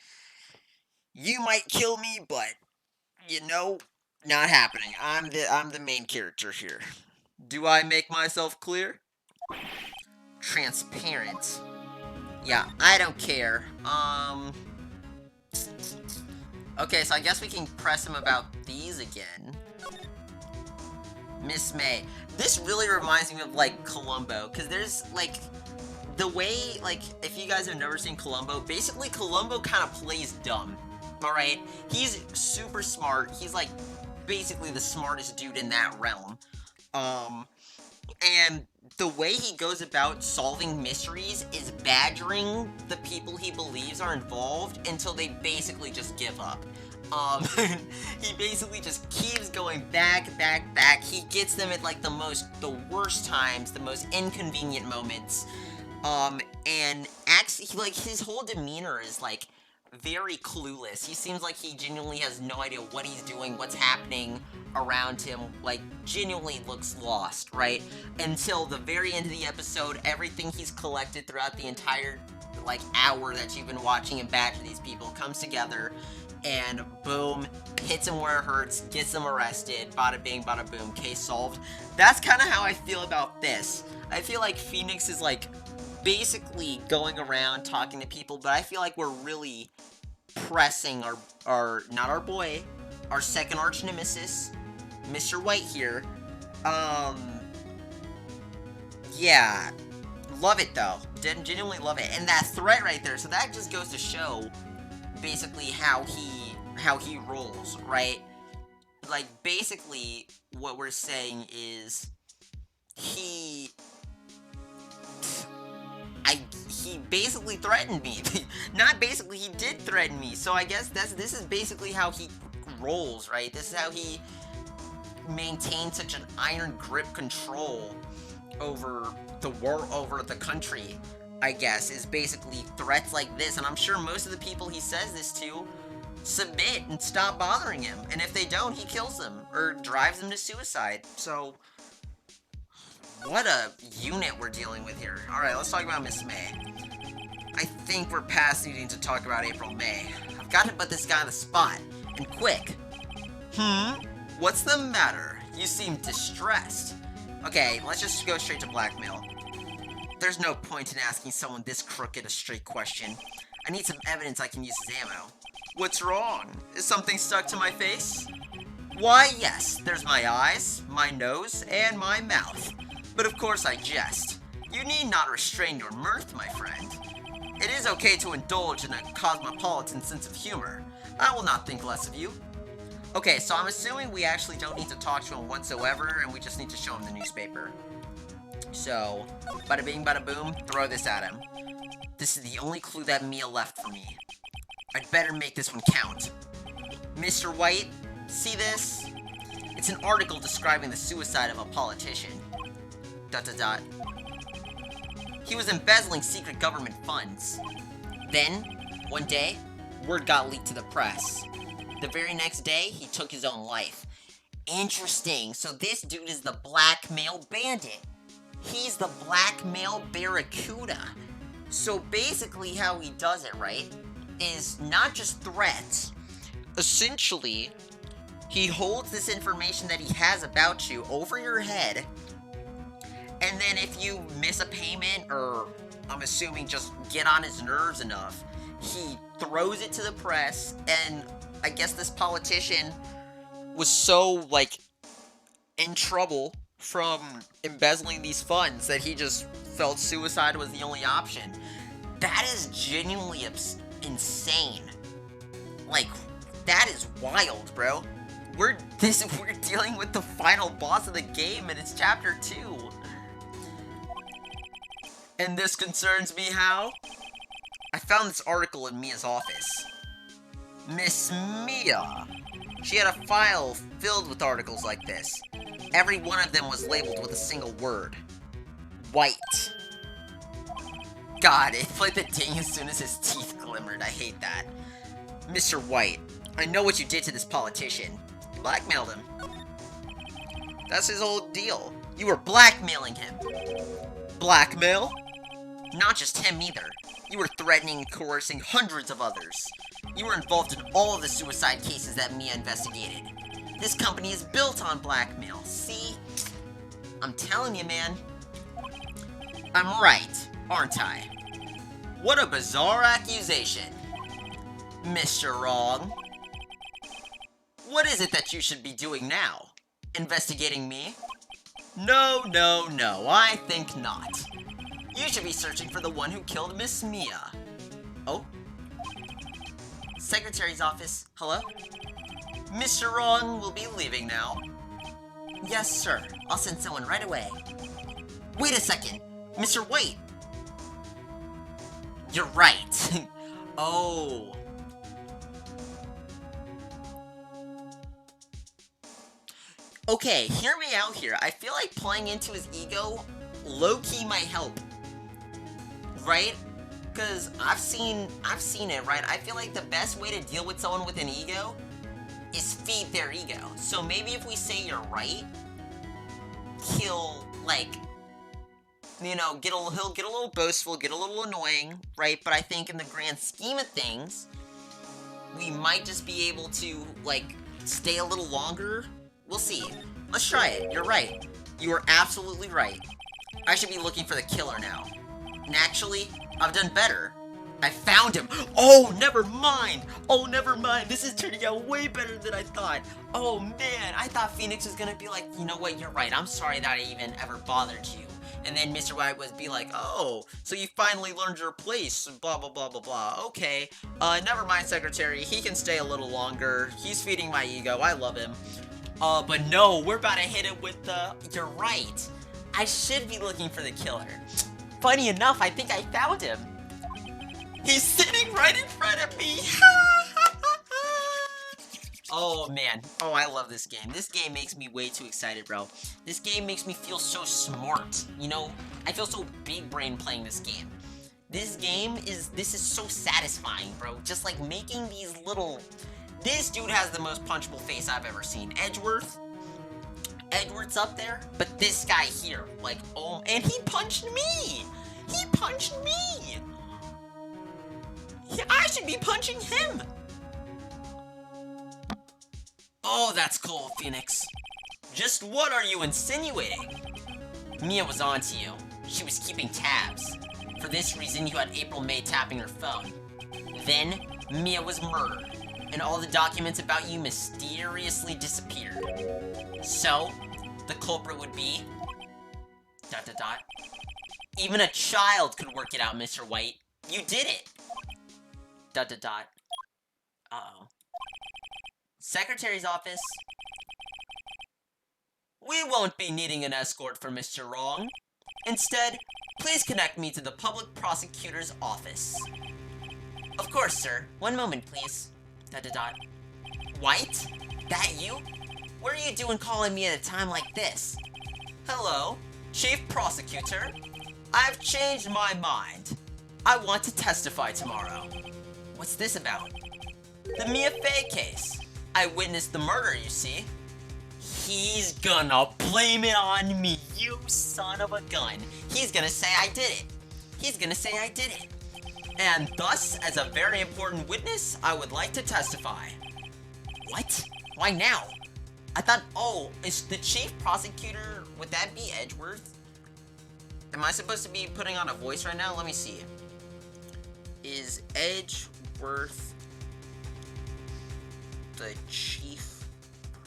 Speaker 1: You might kill me, but you know, not happening. I'm the main character here. Do I make myself clear? Transparent. Yeah, I don't care. Okay, so I guess we can press him about these again. Miss May. This really reminds me of, like, Columbo, because there's, like, the way, like, if you guys have never seen Columbo, basically Columbo kind of plays dumb, alright? He's super smart. He's, like, basically the smartest dude in that realm. And the way he goes about solving mysteries is badgering the people he believes are involved until they basically just give up. He basically just keeps going back. He gets them at like the worst times, the most inconvenient moments. And actually, like, his whole demeanor is like very clueless. He seems like he genuinely has no idea what he's doing, what's happening around him, like, genuinely looks lost, right? Until the very end of the episode, everything he's collected throughout the entire, like, hour that you've been watching him badger these people comes together, and boom, hits him where it hurts, gets him arrested, bada bing, bada boom, case solved. That's kind of how I feel about this. I feel like Phoenix is, like, basically going around talking to people, but I feel like we're really pressing our not our boy, our second arch nemesis, Mr. White here. Yeah, love it though. Genuinely love it, and that threat right there. So that just goes to show, basically how he rolls, right? Like, basically, what we're saying is he basically threatened me. Not basically, he did threaten me. So I guess this is basically how he rolls, right? This is how he maintains such an iron grip control over the world, over the country, I guess, is basically threats like this. And I'm sure most of the people he says this to submit and stop bothering him. And if they don't, he kills them or drives them to suicide. So what a unit we're dealing with here. Alright, let's talk about Miss May. I think we're past needing to talk about April May. I've got to put this guy on the spot, and quick. What's the matter? You seem distressed. Okay, let's just go straight to blackmail. There's no point in asking someone this crooked a straight question. I need some evidence I can use as ammo. What's wrong? Is something stuck to my face? Why, yes, there's my eyes, my nose, and my mouth. But of course I jest. You need not restrain your mirth, my friend. It is okay to indulge in a cosmopolitan sense of humor. I will not think less of you. Okay, so I'm assuming we actually don't need to talk to him whatsoever, and we just need to show him the newspaper. So, bada bing, bada boom, throw this at him. This is the only clue that Mia left for me. I'd better make this one count. Mr. White, see this? It's an article describing the suicide of a politician. ... He was embezzling secret government funds. Then, one day, word got leaked to the press. The very next day, he took his own life. Interesting, so this dude is the blackmail bandit. He's the blackmail barracuda. So basically how he does it, right, is not just threats. Essentially, he holds this information that he has about you over your head, and then if you miss a payment, or I'm assuming just get on his nerves enough, he throws it to the press, and I guess this politician was so, like, in trouble from embezzling these funds that he just felt suicide was the only option. That is genuinely insane. Like, that is wild, bro. We're dealing with the final boss of the game, and it's chapter 2. And this concerns me how? I found this article in Mia's office. Miss Mia. She had a file filled with articles like this. Every one of them was labeled with a single word. White. God, it played the ding as soon as his teeth glimmered. I hate that. Mr. White, I know what you did to this politician. You blackmailed him. That's his whole deal. You were blackmailing him. Blackmail? Not just him either. You were threatening and coercing hundreds of others. You were involved in all of the suicide cases that Mia investigated. This company is built on blackmail. See? I'm telling you, man. I'm right, aren't I? What a bizarre accusation. Mr. Wrong. What is it that you should be doing now? Investigating me? No, I think not. You should be searching for the one who killed Miss Mia. Oh? Secretary's office. Hello? Mr. Wrong will be leaving now. Yes, sir. I'll send someone right away. Wait a second. Mr. White. You're right. Oh. Okay, hear me out here. I feel like playing into his ego low-key might help. Right? Because I've seen it, right? I feel like the best way to deal with someone with an ego is feed their ego. So maybe if we say you're right, he'll, like, you know, he'll get a little boastful, get a little annoying, right? But I think in the grand scheme of things, we might just be able to, like, stay a little longer. We'll see. Let's try it. You're right. You are absolutely right. I should be looking for the killer now. And actually, I've done better. I found him. Oh, never mind. Oh, never mind. This is turning out way better than I thought. Oh, man. I thought Phoenix was gonna be like, you know what? You're right. I'm sorry that I even ever bothered you. And then Mr. White would be like, oh, so you finally learned your place, blah, blah, blah, blah, blah. Okay. Never mind, Secretary. He can stay a little longer. He's feeding my ego. I love him. But no, we're about to hit it with the... You're right. I should be looking for the killer. Funny enough, I think I found him. He's sitting right in front of me. Oh, man. Oh, I love this game. This game makes me way too excited, bro. This game makes me feel so smart. You know, I feel so big brain playing this game. This is so satisfying, bro. Just like making these little... This dude has the most punchable face I've ever seen. Edgeworth's up there, but this guy here, like, oh, and he punched me! He punched me! I should be punching him! Oh, that's cool, Phoenix. Just what are you insinuating? Mia was onto you. She was keeping tabs. For this reason, you had April May tapping her phone. Then, Mia was murdered, and all the documents about you mysteriously disappeared. So, the culprit would be... ... Even a child could work it out, Mr. White. You did it! ... Uh-oh. Secretary's office. We won't be needing an escort for Mr. Wrong. Instead, please connect me to the public prosecutor's office. Of course, sir. One moment, please. ... White? That you? What are you doing calling me at a time like this? Hello, Chief Prosecutor. I've changed my mind. I want to testify tomorrow. What's this about? The Mia Fey case. I witnessed the murder, you see. He's gonna blame it on me, you son of a gun. He's gonna say I did it. He's gonna say I did it. And thus, as a very important witness, I would like to testify. What? Why now? I thought, oh, is the chief prosecutor, would that be Edgeworth? Am I supposed to be putting on a voice right now? Let me see. Is Edgeworth the chief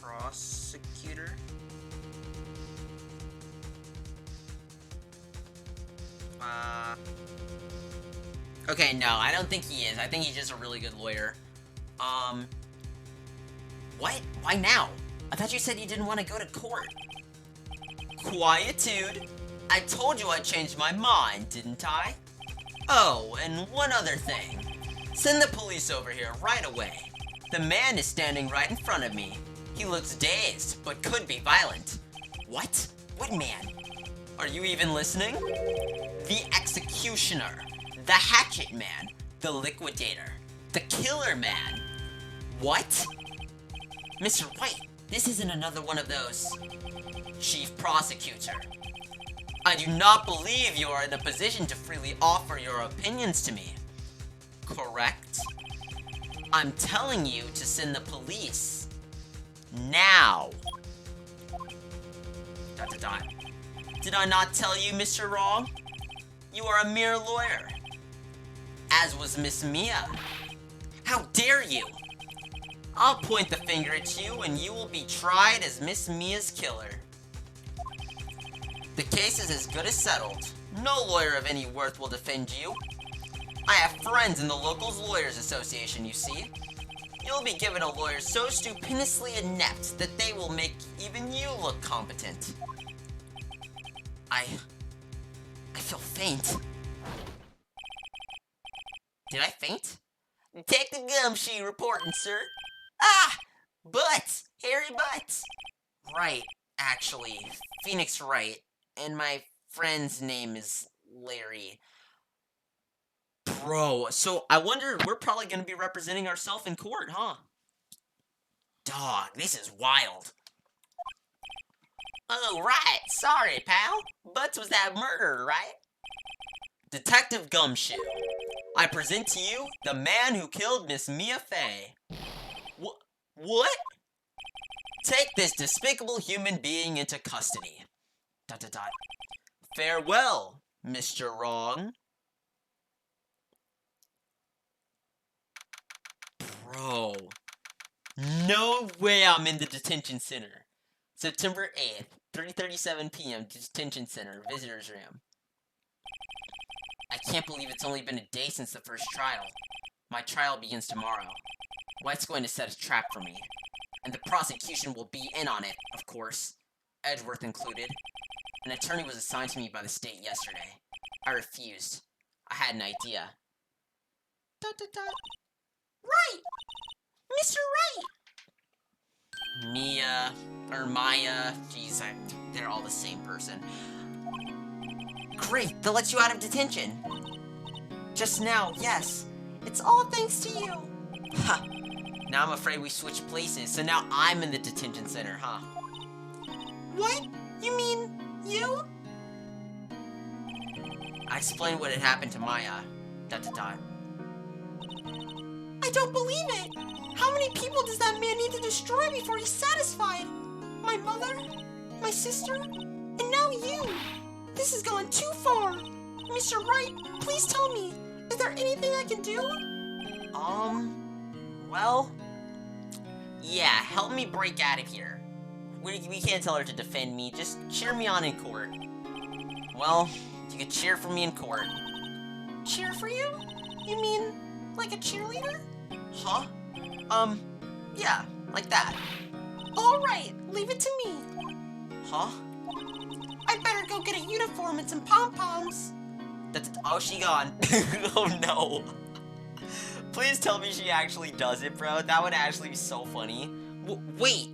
Speaker 1: prosecutor? Okay, no, I don't think he is. I think he's just a really good lawyer. What? Why now? I thought you said you didn't want to go to court. Quietude. I told you I changed my mind, didn't I? Oh, and one other thing. Send the police over here right away. The man is standing right in front of me. He looks dazed, but could be violent. What? What man? Are you even listening? The executioner. The hatchet man. The liquidator. The killer man. What? Mr. White, this isn't another one of those. Chief Prosecutor, I do not believe you are in a position to freely offer your opinions to me. Correct? I'm telling you to send the police. Now. ... Did I not tell you, Mr. Wrong? You are a mere lawyer. As was Miss Mia. How dare you? I'll point the finger at you and you will be tried as Miss Mia's killer. The case is as good as settled. No lawyer of any worth will defend you. I have friends in the local lawyers association, you see. You'll be given a lawyer so stupendously inept that they will make even you look competent. I feel faint. Did I faint? Detective Gumshoe reporting, sir. Ah! Butts! Hairy butts! Right, actually. Phoenix Wright. And my friend's name is Larry. Bro, so I wonder, we're probably going to be representing ourselves in court, huh? Dog, this is wild. Oh, right. Sorry, pal. Butts was that murderer, right? Detective Gumshoe, I present to you the man who killed Miss Mia Fey. What? Take this despicable human being into custody. ... Farewell, Mr. Wrong. Bro. No way I'm in the detention center. September 8th, 3:37 p.m. Detention Center, Visitors Room. I can't believe it's only been a day since the first trial. My trial begins tomorrow. White's going to set a trap for me. And the prosecution will be in on it, of course. Edgeworth included. An attorney was assigned to me by the state yesterday. I refused. I had an idea. ... Right! Mr. Wright! Mia, or Maya, jeez, they're all the same person. Great, that lets you out of detention. Just now, yes. It's all thanks to you. Ha! Now I'm afraid we switched places, so now I'm in the detention center, huh? What? You mean you? I explained what had happened to Maya. ... I don't believe it! How many people does that man need to destroy before he's satisfied? My mother? My sister? And now you! This has gone too far! Mr. Wright, please tell me, is there anything I can do? Well... Yeah, help me break out of here. We can't tell her to defend me, just cheer me on in court. Well, you could cheer for me in court. Cheer for you? You mean, like a cheerleader? Huh? Yeah, like that. Alright, leave it to me. Huh? I better go get a uniform and some pom-poms. Oh, she gone. Oh no. Please tell me she actually does it, bro. That would actually be so funny. Wait.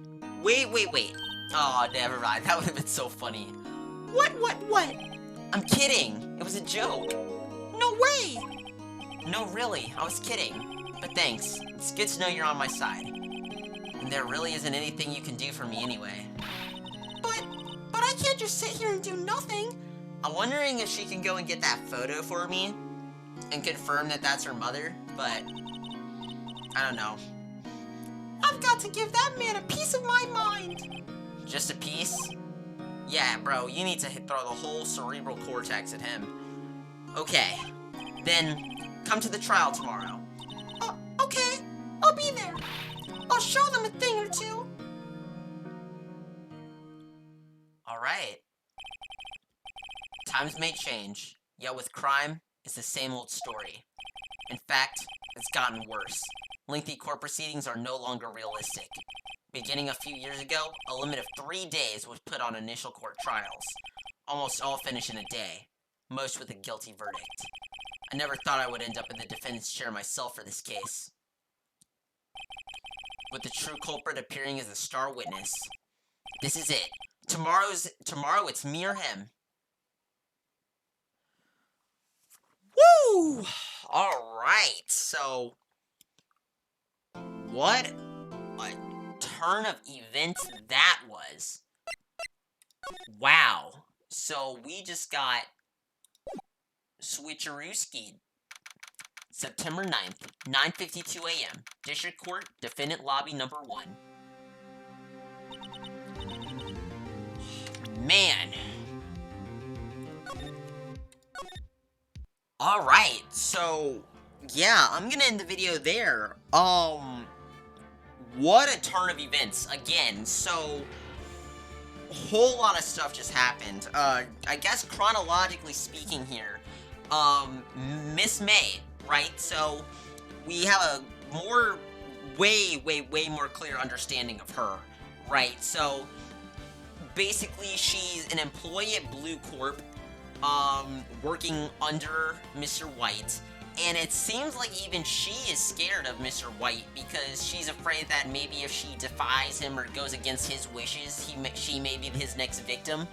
Speaker 1: Oh, never mind. That would have been so funny. What? I'm kidding. It was a joke. No way. No, really. I was kidding. But thanks. It's good to know you're on my side. And there really isn't anything you can do for me anyway. But I can't just sit here and do nothing. I'm wondering if she can go and get that photo for me and confirm that that's her mother, but I don't know. I've got to give that man a piece of my mind. Just a piece? Yeah, bro, you need to throw the whole cerebral cortex at him. Okay, then come to the trial tomorrow. Okay, I'll be there. I'll show them a thing or two. Alright. Times may change, yet with crime, it's the same old story. In fact, it's gotten worse. Lengthy court proceedings are no longer realistic. Beginning a few years ago, a limit of 3 days was put on initial court trials. Almost all finish in a day, most with a guilty verdict. I never thought I would end up in the defendant's chair myself for this case. With the true culprit appearing as the star witness. This is it. Tomorrow it's me or him. Woo! Alright, so... What a turn of events that was. Wow. So we just got Switcheroo skied. September 9th, 9:52 a.m. District Court, Defendant Lobby number 1. Man. Alright, so yeah, I'm gonna end the video there. What a turn of events again. So a whole lot of stuff just happened. I guess chronologically speaking here, Miss May, right? So we have a way more clear understanding of her, right? So basically she's an employee at Blue Corp, working under Mr. White, and it seems like even she is scared of Mr. White because she's afraid that maybe if she defies him or goes against his wishes, she may be his next victim.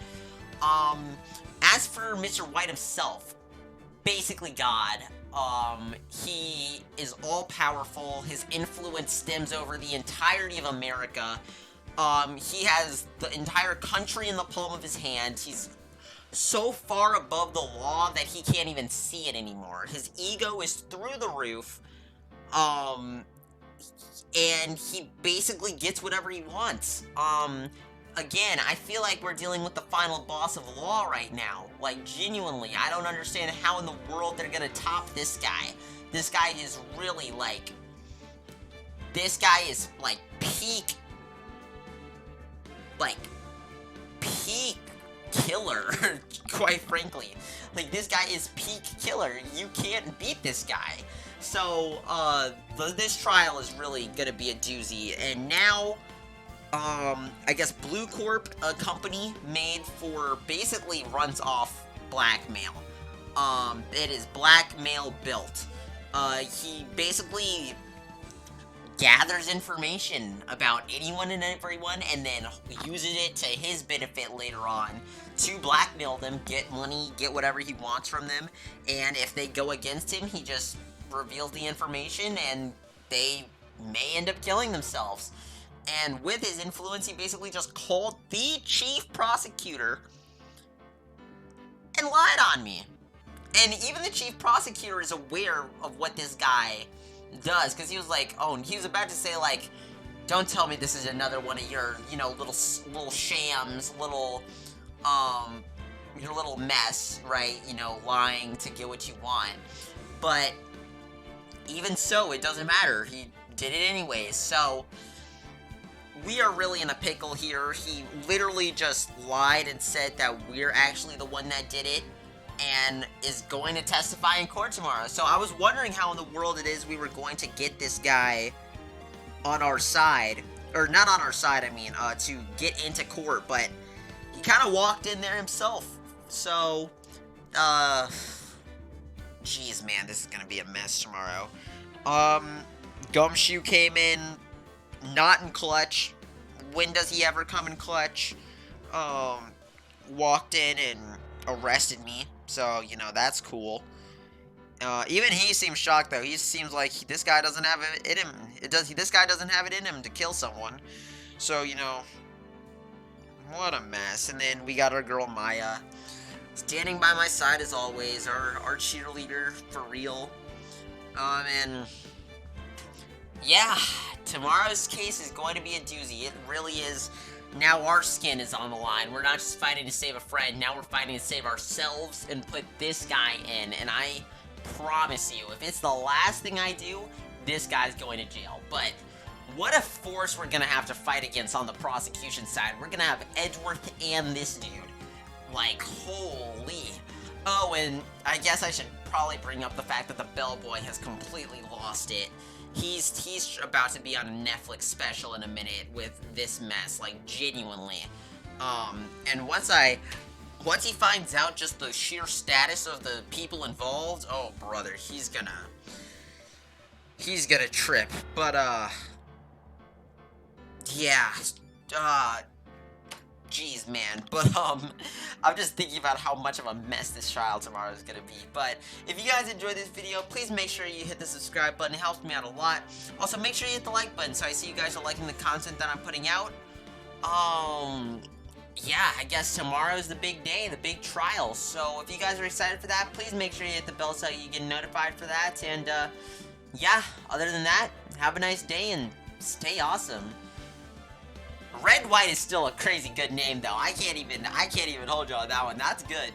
Speaker 1: As for Mr. White himself, basically God. He is all-powerful. His influence stems over the entirety of America. He has the entire country in the palm of his hand. He's so far above the law that he can't even see it anymore. His ego is through the roof. And he basically gets whatever he wants. Again, I feel like we're dealing with the final boss of law right now. Like, genuinely, I don't understand how in the world they're gonna top this guy. This guy is really, like... This guy is, like, peak killer, quite frankly. Like, this guy is peak killer. You can't beat this guy. So, this trial is really gonna be a doozy. And now, I guess Blue Corp, a company made for, basically runs off blackmail. It is blackmail built. He basically gathers information about anyone and everyone and then uses it to his benefit later on to blackmail them, get money, get whatever he wants from them, and if they go against him, he just reveals the information and they may end up killing themselves. And with his influence, he basically just called the chief prosecutor and lied on me. And even the chief prosecutor is aware of what this guy does, because he was like, oh, he was about to say, like, don't tell me this is another one of your, you know, little shams, your little mess, right? You know, lying to get what you want. But even so, it doesn't matter. He did it anyways, so we are really in a pickle here. He literally just lied and said that we're actually the one that did it and is going to testify in court tomorrow. So I was wondering how in the world it is we were going to get this guy on our side, or not on our side, I mean, to get into court, but he kind of walked in there himself. So, jeez, man, this is gonna be a mess tomorrow. Gumshoe came in, not in clutch. When does he ever come in clutch? Walked in and arrested me. So, you know, that's cool. Even he seems shocked, though. He seems like this guy doesn't have it in him. This guy doesn't have it in him to kill someone. So, you know, what a mess. And then we got our girl Maya, standing by my side as always. Our cheerleader, for real. And yeah, tomorrow's case is going to be a doozy. It really is. Now our skin is on the line. We're not just fighting to save a friend. Now we're fighting to save ourselves and put this guy in. And I promise you, if it's the last thing I do, this guy's going to jail. But what a force we're going to have to fight against on the prosecution side. We're going to have Edgeworth and this dude. Like, holy. Oh, and I guess I should probably bring up the fact that the bellboy has completely lost it. He's about to be on a Netflix special in a minute with this mess, like, genuinely. And once he finds out just the sheer status of the people involved, oh, brother, he's gonna trip. But, yeah, Jeez, man. But, I'm just thinking about how much of a mess this trial tomorrow is gonna be. But, if you guys enjoyed this video, please make sure you hit the subscribe button. It helps me out a lot. Also, make sure you hit the like button so I see you guys are liking the content that I'm putting out. Yeah, I guess tomorrow is the big day, the big trial. So, if you guys are excited for that, please make sure you hit the bell so you get notified for that. And, yeah, other than that, have a nice day and stay awesome. Red White is still a crazy good name though. I can't even hold you on that one. That's good.